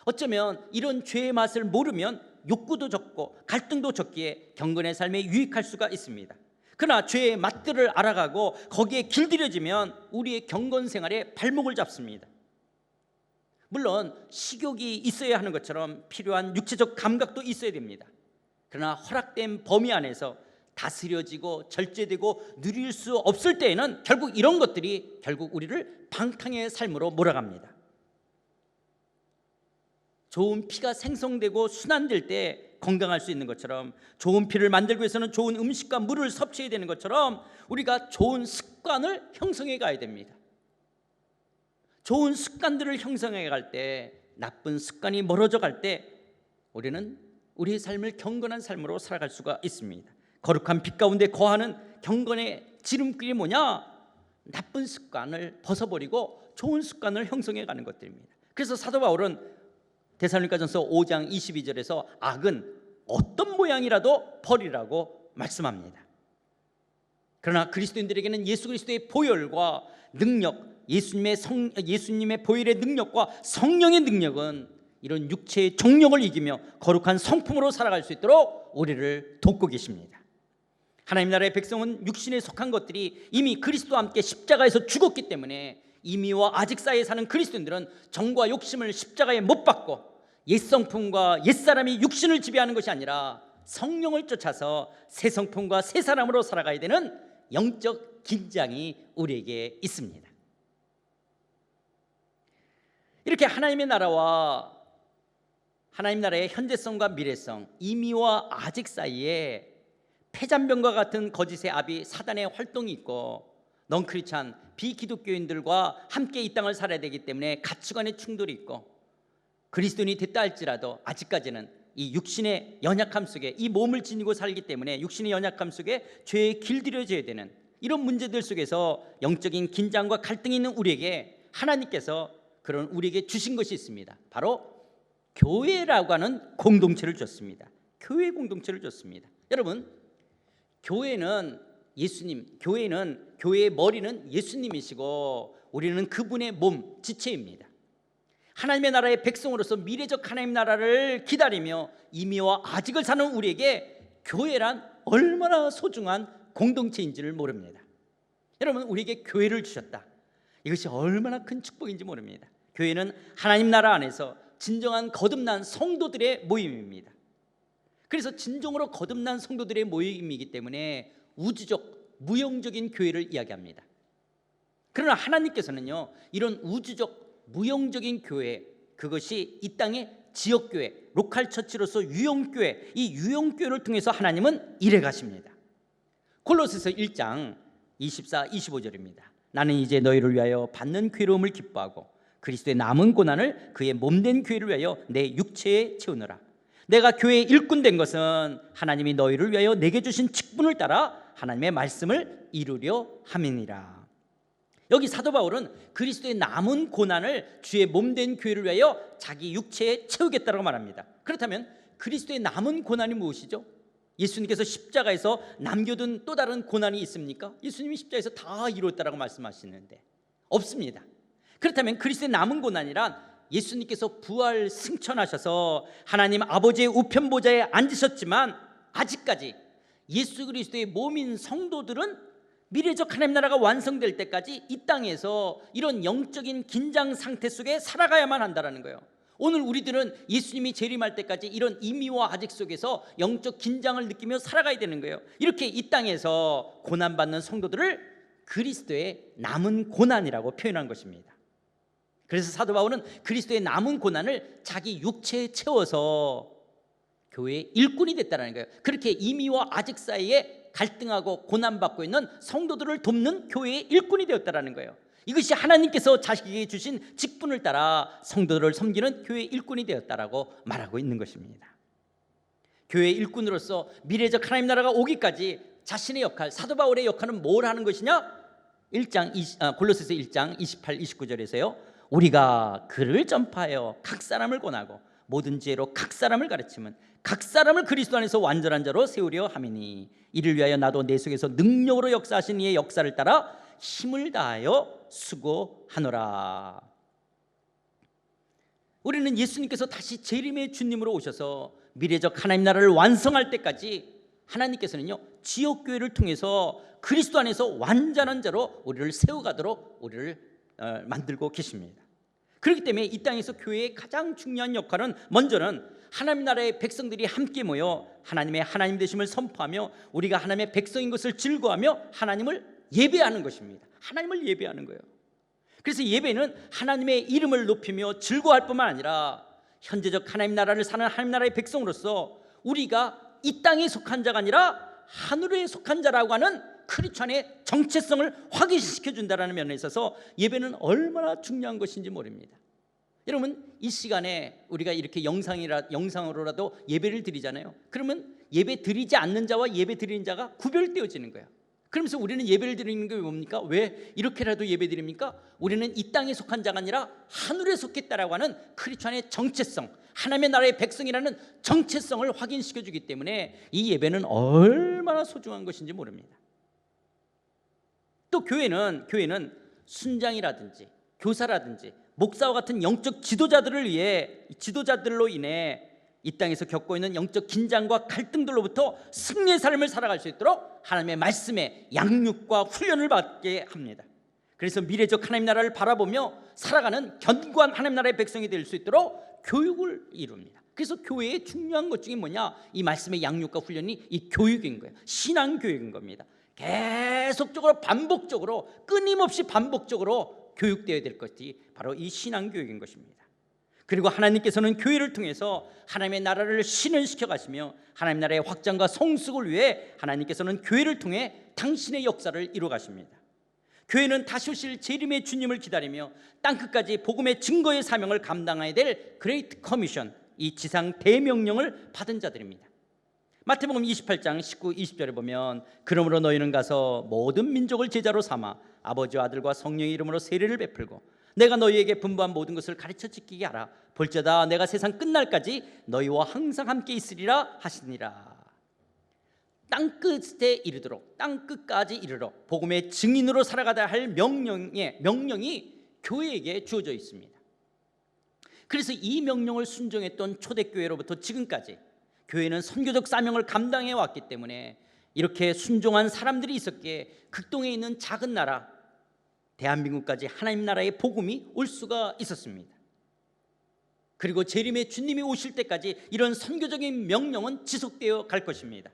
어쩌면 이런 죄의 맛을 모르면 욕구도 적고 갈등도 적기에 경건의 삶에 유익할 수가 있습니다. 그러나 죄의 맛들을 알아가고 거기에 길들여지면 우리의 경건생활에 발목을 잡습니다. 물론 식욕이 있어야 하는 것처럼 필요한 육체적 감각도 있어야 됩니다. 그러나 허락된 범위 안에서 다스려지고 절제되고 누릴 수 없을 때에는 결국 이런 것들이 결국 우리를 방탕의 삶으로 몰아갑니다. 좋은 피가 생성되고 순환될 때 건강할 수 있는 것처럼, 좋은 피를 만들기 위해서는 좋은 음식과 물을 섭취해야 되는 것처럼 우리가 좋은 습관을 형성해 가야 됩니다. 좋은 습관들을 형성해 갈 때, 나쁜 습관이 멀어져 갈 때 우리는 우리의 삶을 경건한 삶으로 살아갈 수가 있습니다. 거룩한 빛 가운데 거하는 경건의 지름길이 뭐냐? 나쁜 습관을 벗어버리고 좋은 습관을 형성해 가는 것들입니다. 그래서 사도 바울은 데살로니가전서 5장 22절에서 악은 어떤 모양이라도 버리라고 말씀합니다. 그러나 그리스도인들에게는 예수 그리스도의 보혈과 능력, 예수님의 보혈의 능력과 성령의 능력은 이런 육체의 정욕을 이기며 거룩한 성품으로 살아갈 수 있도록 우리를 돕고 계십니다. 하나님 나라의 백성은 육신에 속한 것들이 이미 그리스도와 함께 십자가에서 죽었기 때문에 이미와 아직 사이에 사는 그리스도인들은 정과 욕심을 십자가에 못 박고 옛 성품과 옛 사람이 육신을 지배하는 것이 아니라 성령을 쫓아서 새 성품과 새 사람으로 살아가야 되는 영적 긴장이 우리에게 있습니다. 이렇게 하나님의 나라와 하나님 나라의 현재성과 미래성, 이미와 아직 사이에 폐잔병과 같은 거짓의 아비 사단의 활동이 있고, 넌크리스찬 비기독교인들과 함께 이 땅을 살아야 되기 때문에 가치관의 충돌이 있고, 그리스도인이 됐다 할지라도 아직까지는 이 육신의 연약함 속에 이 몸을 지니고 살기 때문에 육신의 연약함 속에 죄에 길들여져야 되는 이런 문제들 속에서 영적인 긴장과 갈등이 있는 우리에게 하나님께서 그런 우리에게 주신 것이 있습니다. 바로 교회라고 하는 공동체를 줬습니다. 교회 공동체를 줬습니다. 여러분, 교회는 예수님, 교회의 머리는 예수님이시고 우리는 그분의 몸, 지체입니다. 하나님의 나라의 백성으로서 미래적 하나님 나라를 기다리며 이미와 아직을 사는 우리에게 교회란 얼마나 소중한 공동체인지를 모릅니다. 여러분, 우리에게 교회를 주셨다. 이것이 얼마나 큰 축복인지 모릅니다. 교회는 하나님 나라 안에서 진정한 거듭난 성도들의 모임입니다. 그래서 진정으로 거듭난 성도들의 모임이기 때문에 우주적, 무형적인 교회를 이야기합니다. 그러나 하나님께서는요, 이런 우주적, 무형적인 교회, 그것이 이 땅의 지역교회, 로컬 처치로서 유형교회, 이 유형교회를 통해서 하나님은 일해 가십니다. 골로새서 1장 24, 25절입니다. 나는 이제 너희를 위하여 받는 괴로움을 기뻐하고 그리스도의 남은 고난을 그의 몸된 교회를 위하여 내 육체에 채우느라. 내가 교회의 일꾼 된 것은 하나님이 너희를 위하여 내게 주신 직분을 따라 하나님의 말씀을 이루려 함이니라. 여기 사도 바울은 그리스도의 남은 고난을 주의 몸된 교회를 위하여 자기 육체에 채우겠다고 말합니다. 그렇다면 그리스도의 남은 고난이 무엇이죠? 예수님께서 십자가에서 남겨둔 또 다른 고난이 있습니까? 예수님이 십자가에서 다 이루었다라고 말씀하시는데 없습니다. 그렇다면 그리스도의 남은 고난이란 예수님께서 부활 승천하셔서 하나님 아버지의 우편 보좌에 앉으셨지만 아직까지 예수 그리스도의 몸인 성도들은 미래적 하나님 나라가 완성될 때까지 이 땅에서 이런 영적인 긴장 상태 속에 살아가야만 한다는 거예요. 오늘 우리들은 예수님이 재림할 때까지 이런 임의와 아직 속에서 영적 긴장을 느끼며 살아가야 되는 거예요. 이렇게 이 땅에서 고난받는 성도들을 그리스도의 남은 고난이라고 표현한 것입니다. 그래서 사도 바울은 그리스도의 남은 고난을 자기 육체에 채워서 교회의 일꾼이 됐다는 거예요. 그렇게 임의와 아직 사이에 갈등하고 고난받고 있는 성도들을 돕는 교회의 일꾼이 되었다는 거예요. 이것이 하나님께서 자식에게 주신 직분을 따라 성도들을 섬기는 교회의 일꾼이 되었다라고 말하고 있는 것입니다. 교회의 일꾼으로서 미래적 하나님 나라가 오기까지 자신의 역할, 사도 바울의 역할은 뭘 하는 것이냐? 골로새서 1장 28, 29절에서요. 우리가 글을 전파하여 각 사람을 권하고 모든 지혜로 각 사람을 가르치면 각 사람을 그리스도 안에서 완전한 자로 세우려 함이니 이를 위하여 나도 내 속에서 능력으로 역사하신 이의 역사를 따라 힘을 다하여 수고하노라. 우리는 예수님께서 다시 재림의 주님으로 오셔서 미래적 하나님 나라를 완성할 때까지 하나님께서는요 지역교회를 통해서 그리스도 안에서 완전한 자로 우리를 세워가도록 우리를 만들고 계십니다. 그렇기 때문에 이 땅에서 교회의 가장 중요한 역할은 먼저는 하나님 나라의 백성들이 함께 모여 하나님의 하나님 되심을 선포하며 우리가 하나님의 백성인 것을 즐거워하며 하나님을 예배하는 것입니다. 하나님을 예배하는 거예요. 그래서 예배는 하나님의 이름을 높이며 즐거워할 뿐만 아니라 현재적 하나님 나라를 사는 하나님 나라의 백성으로서 우리가 이 땅에 속한 자가 아니라 하늘에 속한 자라고 하는 크리스천의 정체성을 확인시켜 준다는 면에 있어서 예배는 얼마나 중요한 것인지 모릅니다. 여러분, 이 시간에 우리가 이렇게 영상으로라도 예배를 드리잖아요. 그러면 예배 드리지 않는 자와 예배 드리는 자가 구별되어지는 거예요. 그러면서 우리는 예배를 드리는 게 뭡니까? 왜 이렇게라도 예배 드립니까? 우리는 이 땅에 속한 자가 아니라 하늘에 속했다라고 하는 크리스천의 정체성, 하나님의 나라의 백성이라는 정체성을 확인시켜 주기 때문에 이 예배는 얼마나 소중한 것인지 모릅니다. 또 교회는 순장이라든지 교사라든지 목사와 같은 영적 지도자들로 인해 이 땅에서 겪고 있는 영적 긴장과 갈등들로부터 승리의 삶을 살아갈 수 있도록 하나님의 말씀에 양육과 훈련을 받게 합니다. 그래서 미래적 하나님 나라를 바라보며 살아가는 견고한 하나님 나라의 백성이 될 수 있도록 교육을 이룹니다. 그래서 교회의 중요한 것 중에 뭐냐? 이 말씀의 양육과 훈련이 이 교육인 거예요. 신앙 교육인 겁니다. 계속적으로 반복적으로 끊임없이 반복적으로 교육되어야 될 것이 바로 이 신앙 교육인 것입니다. 그리고 하나님께서는 교회를 통해서 하나님의 나라를 신현시켜 가시며 하나님 나라의 확장과 성숙을 위해 하나님께서는 교회를 통해 당신의 역사를 이루어 가십니다. 교회는 다시 오실 재림의 주님을 기다리며 땅끝까지 복음의 증거의 사명을 감당해야 될 그레이트 커미션, 이 지상 대명령을 받은 자들입니다. 마태복음 28장 19, 20절에 보면 그러므로 너희는 가서 모든 민족을 제자로 삼아 아버지와 아들과 성령의 이름으로 세례를 베풀고 내가 너희에게 분부한 모든 것을 가르쳐 지키게 하라. 볼지어다 내가 세상 끝날까지 너희와 항상 함께 있으리라 하시니라. 땅끝에 이르도록 땅끝까지 이르러 복음의 증인으로 살아가야 할 명령이 교회에게 주어져 있습니다. 그래서 이 명령을 순종했던 초대교회로부터 지금까지 교회는 선교적 사명을 감당해 왔기 때문에 이렇게 순종한 사람들이 있었기에 극동에 있는 작은 나라 대한민국까지 하나님 나라의 복음이 올 수가 있었습니다. 그리고 재림의 주님이 오실 때까지 이런 선교적인 명령은 지속되어 갈 것입니다.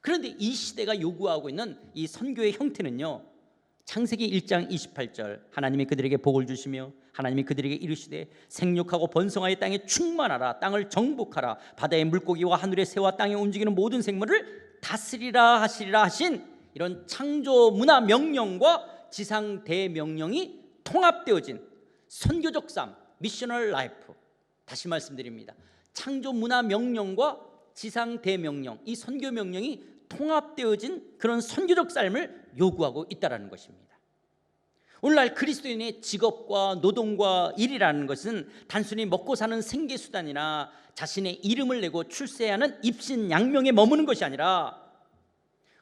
그런데 이 시대가 요구하고 있는 이 선교의 형태는요, 창세기 1장 28절 하나님이 그들에게 복을 주시며 하나님이 그들에게 이르시되 생육하고 번성하여 땅에 충만하라. 땅을 정복하라. 바다의 물고기와 하늘의 새와 땅에 움직이는 모든 생물을 다스리라 하시리라 하신 이런 창조 문화 명령과 지상 대명령이 통합되어진 선교적 삶, 미셔널 라이프. 다시 말씀드립니다. 창조 문화 명령과 지상 대명령, 이 선교 명령이 통합되어진 그런 선교적 삶을 요구하고 있다는 것입니다. 오늘날 그리스도인의 직업과 노동과 일이라는 것은 단순히 먹고 사는 생계수단이나 자신의 이름을 내고 출세하는 입신양명에 머무는 것이 아니라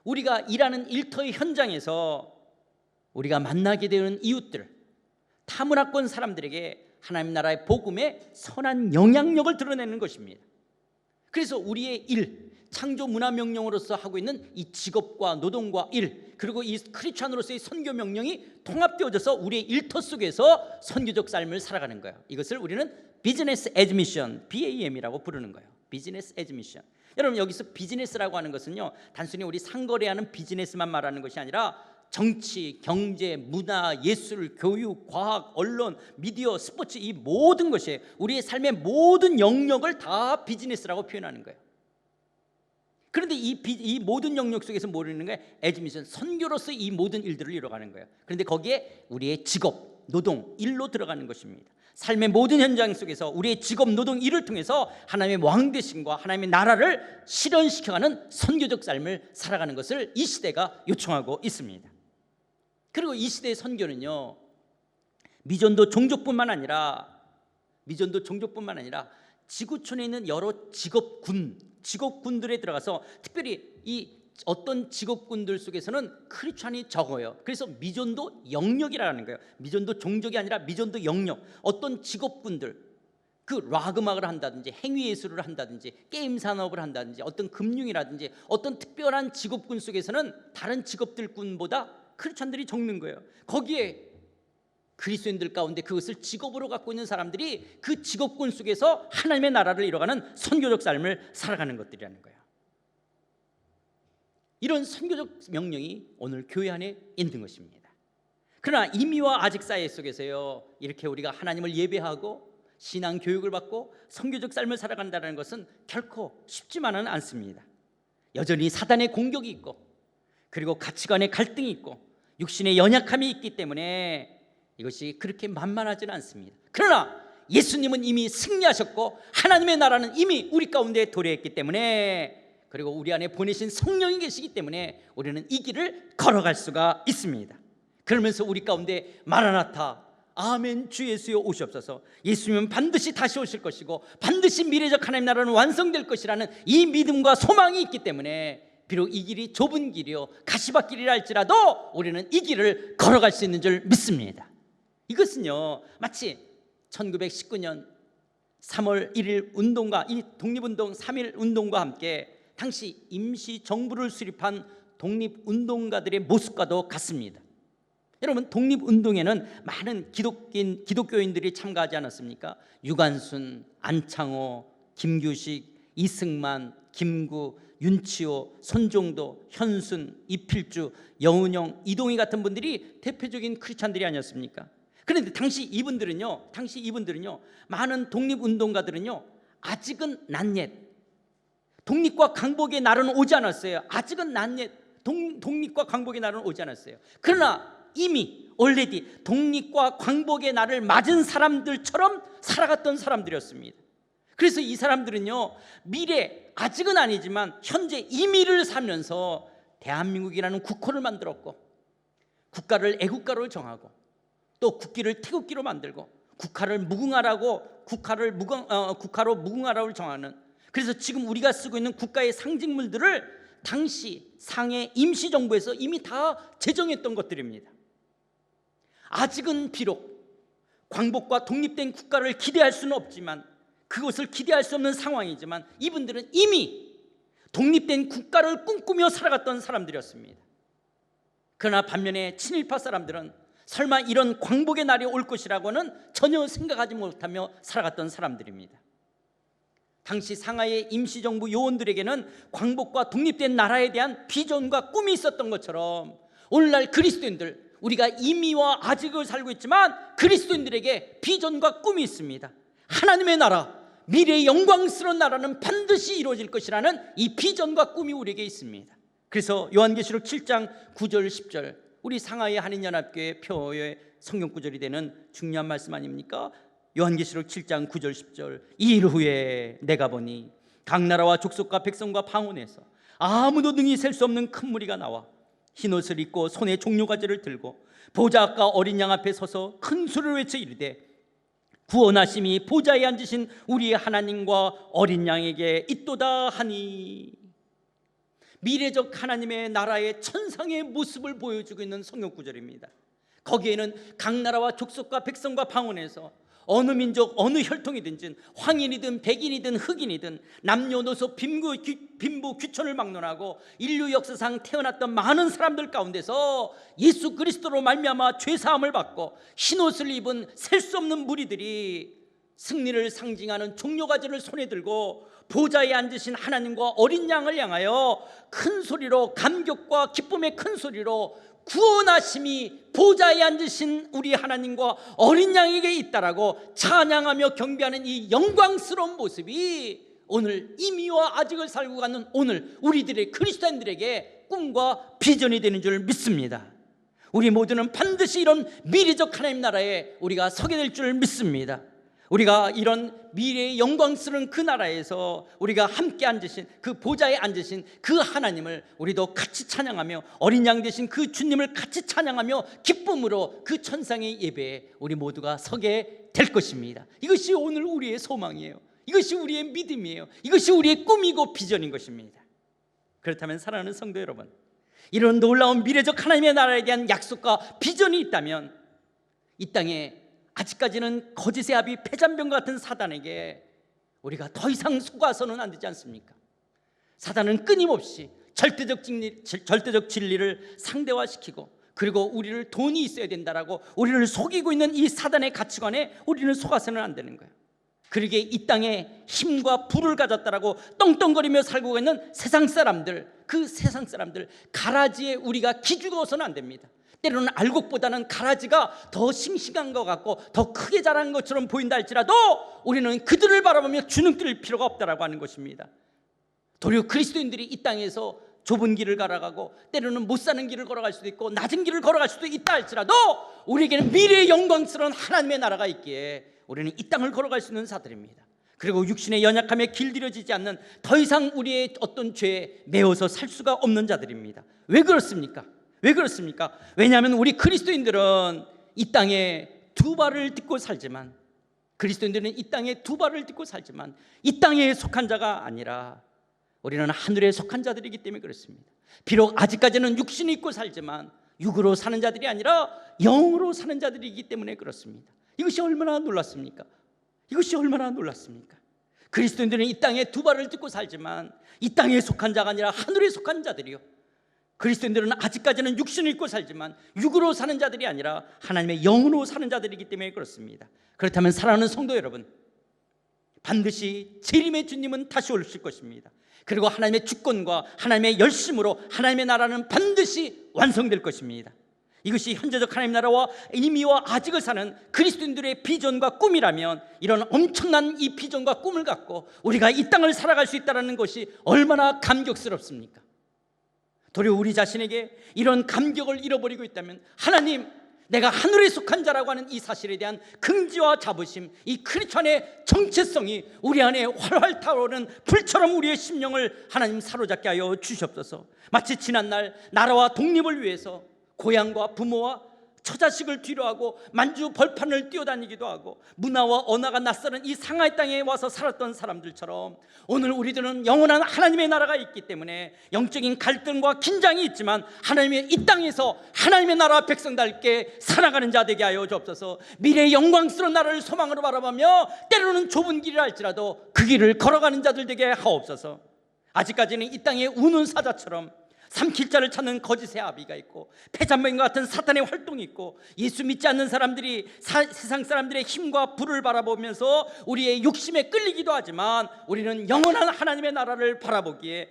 우리가 일하는 일터의 현장에서 우리가 만나게 되는 이웃들, 타문화권 사람들에게 하나님 나라의 복음의 선한 영향력을 드러내는 것입니다. 그래서 우리의 일, 창조 문화 명령으로서 하고 있는 이 직업과 노동과 일, 그리고 이 크리스찬으로서의 선교 명령이 통합되어져서 우리의 일터 속에서 선교적 삶을 살아가는 거예요. 이것을 우리는 비즈니스 에즈 미션, BAM이라고 부르는 거예요. 비즈니스 에즈 미션. 여러분, 여기서 비즈니스라고 하는 것은요, 단순히 우리 상거래하는 비즈니스만 말하는 것이 아니라 정치, 경제, 문화, 예술, 교육, 과학, 언론, 미디어, 스포츠, 이 모든 것이 우리의 삶의 모든 영역을 다 비즈니스라고 표현하는 거예요. 그런데 이 모든 영역 속에서 모르는 게 에즈미션, 선교로서 이 모든 일들을 이뤄가는 거예요. 그런데 거기에 우리의 직업, 노동, 일로 들어가는 것입니다. 삶의 모든 현장 속에서 우리의 직업, 노동, 일을 통해서 하나님의 왕되심과 하나님의 나라를 실현시켜가는 선교적 삶을 살아가는 것을 이 시대가 요청하고 있습니다. 그리고 이 시대의 선교는요, 미전도 종족뿐만 아니라 지구촌에 있는 여러 직업군들에 들어가서 특별히 이 어떤 직업군들 속에서는 크리스찬이 적어요. 그래서 미전도 영역이라는 거예요. 미전도 종족이 아니라 미전도 영역. 어떤 직업군들, 그 락 음악을 한다든지 행위예술을 한다든지 게임 산업을 한다든지 어떤 금융이라든지 어떤 특별한 직업군 속에서는 다른 직업들군보다 크리스찬들이 적는 거예요. 거기에 그리스도인들 가운데 그것을 직업으로 갖고 있는 사람들이 그 직업군 속에서 하나님의 나라를 이뤄가는 선교적 삶을 살아가는 것들이라는 거예요. 이런 선교적 명령이 오늘 교회 안에 있는 것입니다. 그러나 이미와 아직 사이 속에서요, 이렇게 우리가 하나님을 예배하고 신앙 교육을 받고 선교적 삶을 살아간다는 것은 결코 쉽지만은 않습니다. 여전히 사단의 공격이 있고, 그리고 가치관의 갈등이 있고, 육신의 연약함이 있기 때문에 이것이 그렇게 만만하지는 않습니다. 그러나 예수님은 이미 승리하셨고 하나님의 나라는 이미 우리 가운데 도래했기 때문에, 그리고 우리 안에 보내신 성령이 계시기 때문에 우리는 이 길을 걸어갈 수가 있습니다. 그러면서 우리 가운데 마라나타, 아멘, 주 예수여 오시옵소서, 예수님은 반드시 다시 오실 것이고 반드시 미래적 하나님 나라는 완성될 것이라는 이 믿음과 소망이 있기 때문에 비록 이 길이 좁은 길이요 가시밭길이라 할지라도 우리는 이 길을 걸어갈 수 있는 줄 믿습니다. 이것은요, 마치 1919년 3월 1일 운동과 이 독립운동 3.1 운동과 함께 당시 임시정부를 수립한 독립운동가들의 모습과도 같습니다. 여러분, 독립운동에는 많은 기독교인들이 참가하지 않았습니까? 유관순, 안창호, 김규식, 이승만, 김구, 윤치호, 손종도, 현순, 이필주, 여운형, 이동희 같은 분들이 대표적인 크리스찬들이 아니었습니까? 그런데 당시 이분들은요, 많은 독립운동가들은요, 아직은 낫옛, 독립과 강복의 날은 오지 않았어요. 아직은 낫옛, 독립과 강복의 날은 오지 않았어요. 그러나 이미 already 독립과 광복의 날을 맞은 사람들처럼 살아갔던 사람들이었습니다. 그래서 이 사람들은요, 미래, 아직은 아니지만 현재 임의를 살면서 대한민국이라는 국호를 만들었고, 국가를 애국가로 정하고, 또 국기를 태극기로 만들고, 국가를 무궁화라고 국가로 무궁화라고 정하는, 그래서 지금 우리가 쓰고 있는 국가의 상징물들을 당시 상해 임시정부에서 이미 다 제정했던 것들입니다. 아직은 비록 광복과 독립된 국가를 기대할 수는 없지만, 그것을 기대할 수 없는 상황이지만, 이분들은 이미 독립된 국가를 꿈꾸며 살아갔던 사람들이었습니다. 그러나 반면에 친일파 사람들은 설마 이런 광복의 날이 올 것이라고는 전혀 생각하지 못하며 살아갔던 사람들입니다. 당시 상하이 임시정부 요원들에게는 광복과 독립된 나라에 대한 비전과 꿈이 있었던 것처럼, 오늘날 그리스도인들, 우리가 임의와 아직을 살고 있지만 그리스도인들에게 비전과 꿈이 있습니다. 하나님의 나라, 미래의 영광스러운 나라는 반드시 이루어질 것이라는 이 비전과 꿈이 우리에게 있습니다. 그래서 요한계시록 7장 9절 10절, 우리 상하이 한인연합교회 표어의 성경구절이 되는 중요한 말씀 아닙니까? 요한계시록 7장 9절 10절, 이 일 후에 내가 보니 각 나라와 족속과 백성과 방언에서 아무도 능히 셀 수 없는 큰 무리가 나와 흰옷을 입고 손에 종려가지를 들고 보좌 앞과 어린 양 앞에 서서 큰 소리로 외쳐 이르되, 구원하심이 보좌에 앉으신 우리의 하나님과 어린 양에게 있도다 하니. 미래적 하나님의 나라의 천상의 모습을 보여주고 있는 성경구절입니다. 거기에는 각 나라와 족속과 백성과 방언에서 어느 민족 어느 혈통이든지 황인이든 백인이든 흑인이든 남녀노소 빈부 귀천을 막론하고 인류 역사상 태어났던 많은 사람들 가운데서 예수 그리스도로 말미암아 죄사함을 받고 흰옷을 입은 셀 수 없는 무리들이 승리를 상징하는 종려가지를 손에 들고 보좌에 앉으신 하나님과 어린 양을 향하여 큰 소리로, 감격과 기쁨의 큰 소리로 구원하심이 보좌에 앉으신 우리 하나님과 어린 양에게 있다라고 찬양하며 경배하는 이 영광스러운 모습이 오늘 임의와 아직을 살고 가는 오늘 우리들의 그리스도인들에게 꿈과 비전이 되는 줄 믿습니다. 우리 모두는 반드시 이런 미래적 하나님 나라에 우리가 서게 될 줄 믿습니다. 우리가 이런 미래의 영광스러운 그 나라에서 우리가 함께 앉으신 그 보좌에 앉으신 그 하나님을 우리도 같이 찬양하며 어린 양 되신 그 주님을 같이 찬양하며 기쁨으로 그 천상의 예배에 우리 모두가 서게 될 것입니다. 이것이 오늘 우리의 소망이에요. 이것이 우리의 믿음이에요. 이것이 우리의 꿈이고 비전인 것입니다. 그렇다면 사랑하는 성도 여러분, 이런 놀라운 미래적 하나님의 나라에 대한 약속과 비전이 있다면 이 땅에 아직까지는 거짓의 아비 패잔병 같은 사단에게 우리가 더 이상 속아서는 안 되지 않습니까? 사단은 끊임없이 절대적 진리를 상대화시키고, 그리고 우리를 돈이 있어야 된다라고 우리를 속이고 있는 이 사단의 가치관에 우리는 속아서는 안 되는 거예요. 그러기에 이 땅에 힘과 부를 가졌다라고 떵떵거리며 살고 있는 세상 사람들, 그 세상 사람들 가라지에 우리가 기죽어서는 안 됩니다. 때로는 알곡보다는 가라지가 더 싱싱한 것 같고 더 크게 자라는 것처럼 보인다 할지라도 우리는 그들을 바라보며 주눅들 필요가 없다라고 하는 것입니다. 도리어 그리스도인들이 이 땅에서 좁은 길을 걸어가고 때로는 못 사는 길을 걸어갈 수도 있고 낮은 길을 걸어갈 수도 있다 할지라도 우리에게는 미래의 영광스러운 하나님의 나라가 있기에 우리는 이 땅을 걸어갈 수 있는 자들입니다. 그리고 육신의 연약함에 길들여지지 않는, 더 이상 우리의 어떤 죄에 매어서 살 수가 없는 자들입니다. 왜 그렇습니까? 왜 그렇습니까? 왜냐하면 우리 그리스도인들은 이 땅에 두 발을 딛고 살지만, 그리스도인들은 이 땅에 두 발을 딛고 살지만 이 땅에 속한 자가 아니라 우리는 하늘에 속한 자들이기 때문에 그렇습니다. 비록 아직까지는 육신을 입고 살지만 육으로 사는 자들이 아니라 영으로 사는 자들이기 때문에 그렇습니다. 이것이 얼마나 놀랐습니까? 이것이 얼마나 놀랐습니까? 그리스도인들은 이 땅에 두 발을 딛고 살지만 이 땅에 속한 자가 아니라 하늘에 속한 자들이요, 그리스도인들은 아직까지는 육신을 입고 살지만 육으로 사는 자들이 아니라 하나님의 영으로 사는 자들이기 때문에 그렇습니다. 그렇다면 사랑하는 성도 여러분, 반드시 재림의 주님은 다시 오실 것입니다. 그리고 하나님의 주권과 하나님의 열심으로 하나님의 나라는 반드시 완성될 것입니다. 이것이 현재적 하나님 나라와 임의와 아직을 사는 그리스도인들의 비전과 꿈이라면, 이런 엄청난 이 비전과 꿈을 갖고 우리가 이 땅을 살아갈 수 있다는 것이 얼마나 감격스럽습니까? 도리어 우리 자신에게 이런 감격을 잃어버리고 있다면, 하나님, 내가 하늘에 속한 자라고 하는 이 사실에 대한 긍지와 자부심, 이 크리스천의 정체성이 우리 안에 활활 타오르는 불처럼 우리의 심령을 하나님 사로잡게 하여 주시옵소서. 마치 지난날 나라와 독립을 위해서 고향과 부모와 처자식을 뒤로하고 만주 벌판을 뛰어다니기도 하고 문화와 언어가 낯설은 이 상하이 땅에 와서 살았던 사람들처럼 오늘 우리들은 영원한 하나님의 나라가 있기 때문에 영적인 갈등과 긴장이 있지만 하나님의 이 땅에서 하나님의 나라 백성답게 살아가는 자 되게 하여 주옵소서. 미래의 영광스러운 나라를 소망으로 바라보며 때로는 좁은 길을 할지라도 그 길을 걸어가는 자들 되게 하옵소서. 아직까지는 이 땅에 우는 사자처럼 삼킬 자를 찾는 거짓의 아비가 있고 패잔병과 같은 사탄의 활동이 있고 예수 믿지 않는 사람들이 세상 사람들의 힘과 부를 바라보면서 우리의 욕심에 끌리기도 하지만 우리는 영원한 하나님의 나라를 바라보기에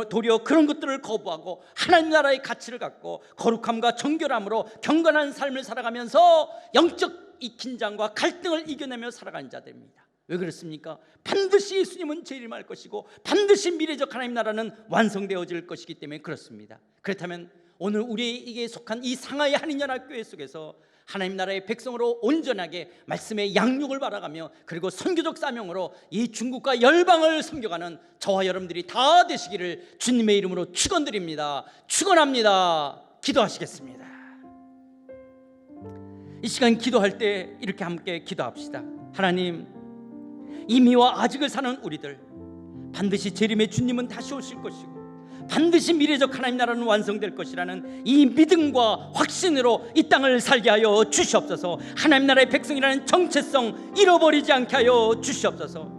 도리어 그런 것들을 거부하고 하나님 나라의 가치를 갖고 거룩함과 정결함으로 경건한 삶을 살아가면서 영적 이 긴장과 갈등을 이겨내며 살아가는 자들입니다. 왜 그렇습니까? 반드시 예수님은 재림할 것이고 반드시 미래적 하나님 나라는 완성되어질 것이기 때문에 그렇습니다. 그렇다면 오늘 우리에게 속한 이 상하이 한인연합교회 속에서 하나님 나라의 백성으로 온전하게 말씀의 양육을 바라가며 그리고 선교적 사명으로 이 중국과 열방을 섬겨가는 저와 여러분들이 다 되시기를 주님의 이름으로 축원드립니다. 축원합니다. 기도하시겠습니다. 이 시간 기도할 때 이렇게 함께 기도합시다. 하나님, 이미와 아직을 사는 우리들 반드시 재림의 주님은 다시 오실 것이고 반드시 미래적 하나님 나라는 완성될 것이라는 이 믿음과 확신으로 이 땅을 살게 하여 주시옵소서. 하나님 나라의 백성이라는 정체성 잃어버리지 않게 하여 주시옵소서.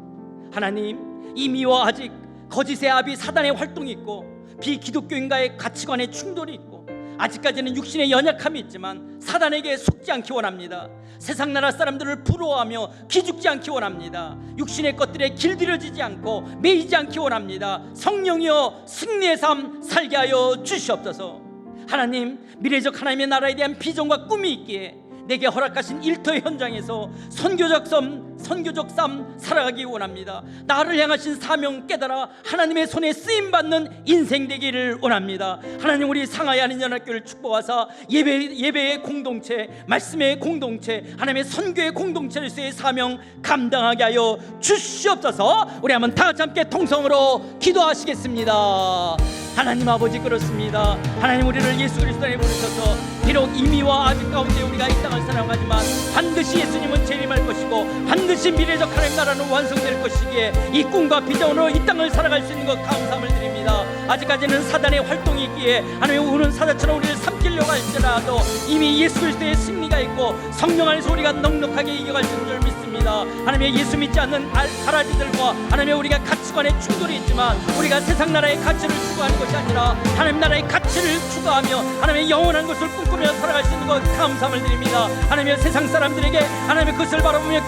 하나님, 이미와 아직 거짓의 아비 사단의 활동이 있고 비기독교인과의 가치관의 충돌이 있고 아직까지는 육신의 연약함이 있지만 사단에게 속지 않기 원합니다. 세상 나라 사람들을 부러워하며 기죽지 않기 원합니다. 육신의 것들에 길들여지지 않고 매이지 않기 원합니다. 성령이여 승리의 삶 살게 하여 주시옵소서. 하나님, 미래적 하나님의 나라에 대한 비전과 꿈이 있기에 내게 허락하신 일터의 현장에서 선교적 삶 살아가기 원합니다. 나를 향하신 사명 깨달아 하나님의 손에 쓰임받는 인생 되기를 원합니다. 하나님, 우리 상하이 한인연합교회를 축복하사 예배의 공동체, 말씀의 공동체, 하나님의 선교의 공동체로서의 사명 감당하게 하여 주시옵소서. 우리 한번 다 같이 함께 통성으로 기도하시겠습니다. 하나님 아버지, 그렇습니다. 하나님, 우리를 예수 그리스도 안에 부르셔서 비록 이미와 아직 가운데 우리가 이 땅을 살아가지만 반드시 예수님은 재림할 것이고 반드시 미래적 하나님 나라는 완성될 것이기에 이 꿈과 비전으로 이 땅을 살아갈 수 있는 것 감사함을 드립니다. 아직까지는 사단의 활동이 있기에 하나님 우는 사자처럼 우리를 삼키려고 할지라도 이미 예수 그리스도의 승리가 있고 성령 안에서 우리가 넉넉하게 이겨갈 수 있는 줄 믿습니다. 하나님의 예수 믿지 않는 가라지들과 하나님의 우리가 가치관의 충돌이 있지만 우리가 세상 나라의 가치를 추구하는 것이 아니라 하나님 나라의 가치를 추구하며 하나님의 영원한 것을 꿈꾸며 살아갈 수 있는 것 감사함을 드립니다. 하나님의 세상 사람들에게 하나님의 것을 바라보며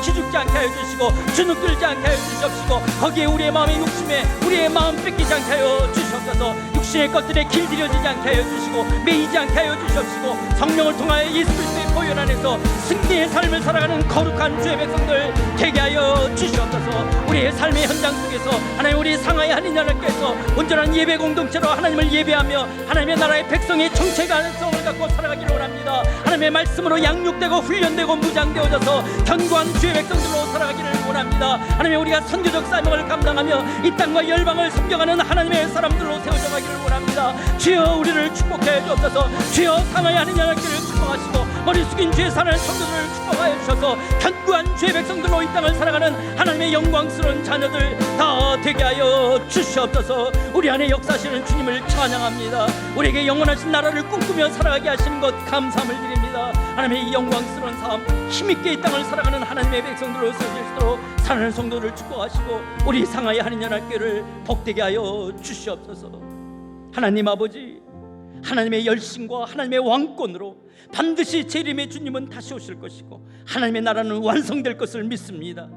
기죽지 않게 하여 주시고 주눅들지 않게 하여 주시옵시고 거기에 우리의 마음의 욕심에 우리의 마음 뺏기지 않게 하여 주시옵소서. 육신의 것들에 길들여지지 않게 하여 주시고 매이지 않게 하여 주시옵시고 성령을 통하여 예수 그리스도의 보혈 안에서 승리의 삶을 살아가는 거룩한 주의 백성들 되게 하여 주시옵소서. 우리의 삶의 현장 속에서 하나님, 우리 상하이 한인연합교회에서 온전한 예배 공동체로 하나님을 예배하며 하나님의 나라의 백성의 정체감성을 갖고 살아가기를 원합니다. 하나님의 말씀으로 양육되고 훈련되고 무장되어져서 견고한 주의 백성들로 살아가기를 원합니다. 하나님, 우리가 선교적 사명을 감당하며 이 땅과 열방을 섬겨가는 하나님의 사람들로 세워져 가기를 원합니다. 주여, 우리를 축복해 주옵소서. 주여, 상하이 한인연합교회를 축복하시고 머리 숙인 주의 사는 성도들을 축복하여 주셔서 견고한 주의 백성들로 이 땅을 살아가는 하나님의 영광스러운 자녀들 다 되게 하여 주시옵소서. 우리 안에 역사하시는 주님을 찬양합니다. 우리에게 영원하신 나라를 꿈꾸며 살아가게 하시는 것 감사함을 드립니다. 하나님의 이 영광스러운 삶 힘있게 이 땅을 살아가는 하나님의 백성들로 세워질 수 있도록 사랑하는 성도를 축복하시고 우리 상하이 한인연합교회를 복되게 하여 주시옵소서. 하나님 아버지, 하나님의 열심과 하나님의 왕권으로 반드시 재림의 주님은 다시 오실 것이고 하나님의 나라는 완성될 것을 믿습니다.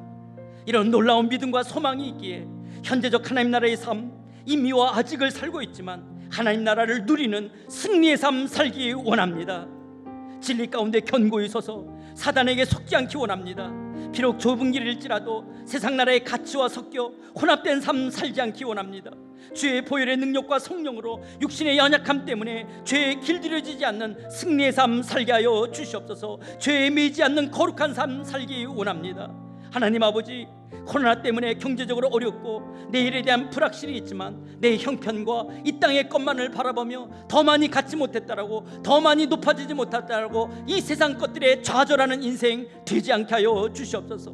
이런 놀라운 믿음과 소망이 있기에 현재적 하나님 나라의 삶, 이미와 아직을 살고 있지만 하나님 나라를 누리는 승리의 삶 살기 원합니다. 진리 가운데 견고히 서서 사단에게 속지 않기 원합니다. 비록 좁은 길일지라도 세상 나라의 가치와 섞여 혼합된 삶 살지 않기 원합니다. 주의 보혈의 능력과 성령으로 육신의 연약함 때문에 죄에 길들여지지 않는 승리의 삶 살게 하여 주시옵소서. 죄에 매이지 않는 거룩한 삶 살기 원합니다. 하나님 아버지, 코로나 때문에 경제적으로 어렵고 내일에 대한 불확실이 있지만 내 형편과 이 땅의 것만을 바라보며 더 많이 갖지 못했다라고, 더 많이 높아지지 못했다라고 이 세상 것들에 좌절하는 인생 되지 않게 하여 주시옵소서.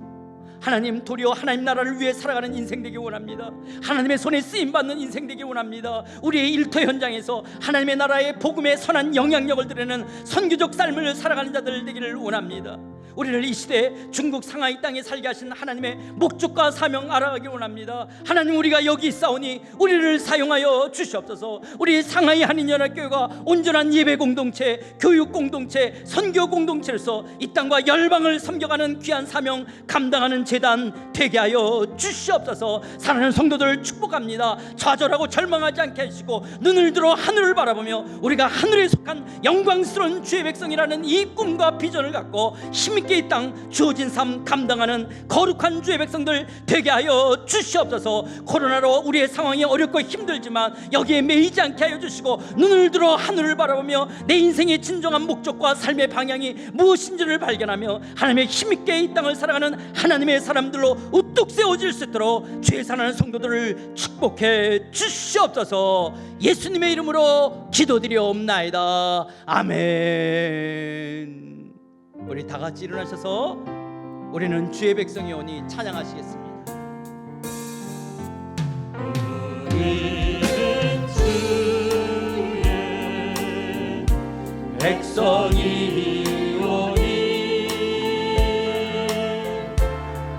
하나님, 도리어 하나님 나라를 위해 살아가는 인생 되기 원합니다. 하나님의 손에 쓰임받는 인생 되기 원합니다. 우리의 일터 현장에서 하나님의 나라의 복음의 선한 영향력을 드리는 선교적 삶을 살아가는 자들 되기를 원합니다. 우리를 이 시대 중국 상하이 땅에 살게 하신 하나님의 목적과 사명 알아가기 원합니다. 하나님, 우리가 여기 있사오니 우리를 사용하여 주시옵소서. 우리 상하이 한인연합교회가 온전한 예배 공동체, 교육 공동체, 선교 공동체로서 이 땅과 열방을 섬겨가는 귀한 사명 감당하는 재단 되게 하여 주시옵소서. 사랑하는 성도들 축복합니다. 좌절하고 절망하지 않게 하시고 눈을 들어 하늘을 바라보며 우리가 하늘에 속한 영광스러운 주의 백성이라는 이 꿈과 비전을 갖고 힘있게 이 땅 주어진 삶 감당하는 거룩한 주의 백성들 되게 하여 주시옵소서. 코로나로 우리의 상황이 어렵고 힘들지만 여기에 매이지 않게 하여 주시고 눈을 들어 하늘을 바라보며 내 인생의 진정한 목적과 삶의 방향이 무엇인지를 발견하며 하나님의 힘있게 이 땅을 살아가는 하나님의 사람들로 우뚝 세워질 수 있도록 죄 사는 성도들을 축복해 주시옵소서. 예수님의 이름으로 기도드리옵나이다. 아멘. 우리 다 같이 일어나셔서 우리는 주의 백성이오니 찬양하시겠습니다. 우리는 주의 백성이오니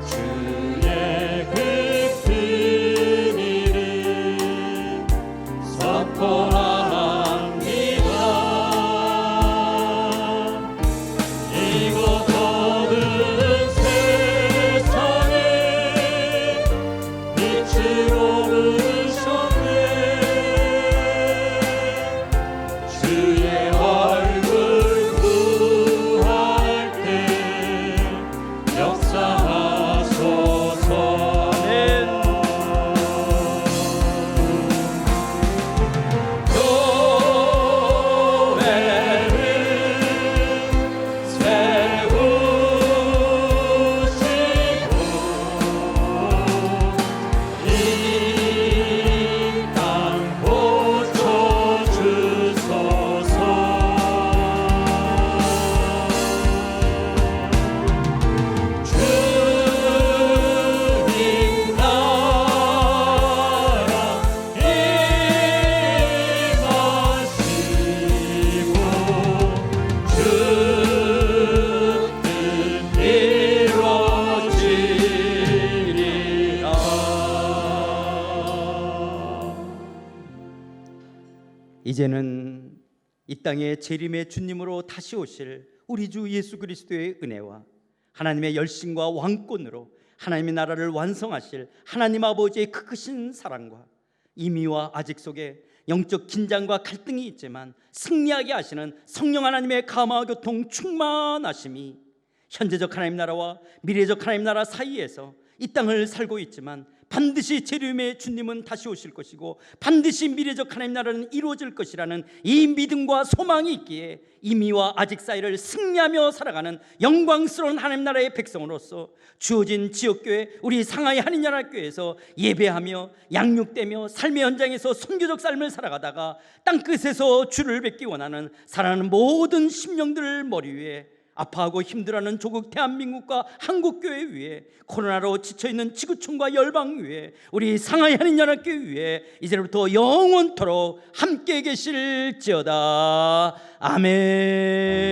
주의 그 큰 이름 선포합니다. 이곳 모든 세상에 빛으로 부르셨네. 주의 얼굴 구할 때 역사하소서. 이제는 이 땅에 재림의 주님으로 다시 오실 우리 주 예수 그리스도의 은혜와 하나님의 열심과 왕권으로 하나님의 나라를 완성하실 하나님 아버지의 크신 사랑과 임의와 아직 속에 영적 긴장과 갈등이 있지만 승리하게 하시는 성령 하나님의 감화 교통 충만하심이 현재적 하나님 나라와 미래적 하나님 나라 사이에서 이 땅을 살고 있지만 반드시 재림의 주님은 다시 오실 것이고 반드시 미래적 하나님 나라는 이루어질 것이라는 이 믿음과 소망이 있기에 이미와 아직 사이를 승리하며 살아가는 영광스러운 하나님 나라의 백성으로서 주어진 지역교회 우리 상하이 한인연합교회에서 예배하며 양육되며 삶의 현장에서 선교적 삶을 살아가다가 땅끝에서 주를 뵙기 원하는 사랑하는 모든 심령들을 머리 위에 아파하고 힘들어하는 조국 대한민국과 한국교회 위에 코로나로 지쳐있는 지구촌과 열방 위에 우리 상하이 한인연합교회 위에 이제부터 영원토록 함께 계실지어다. 아멘.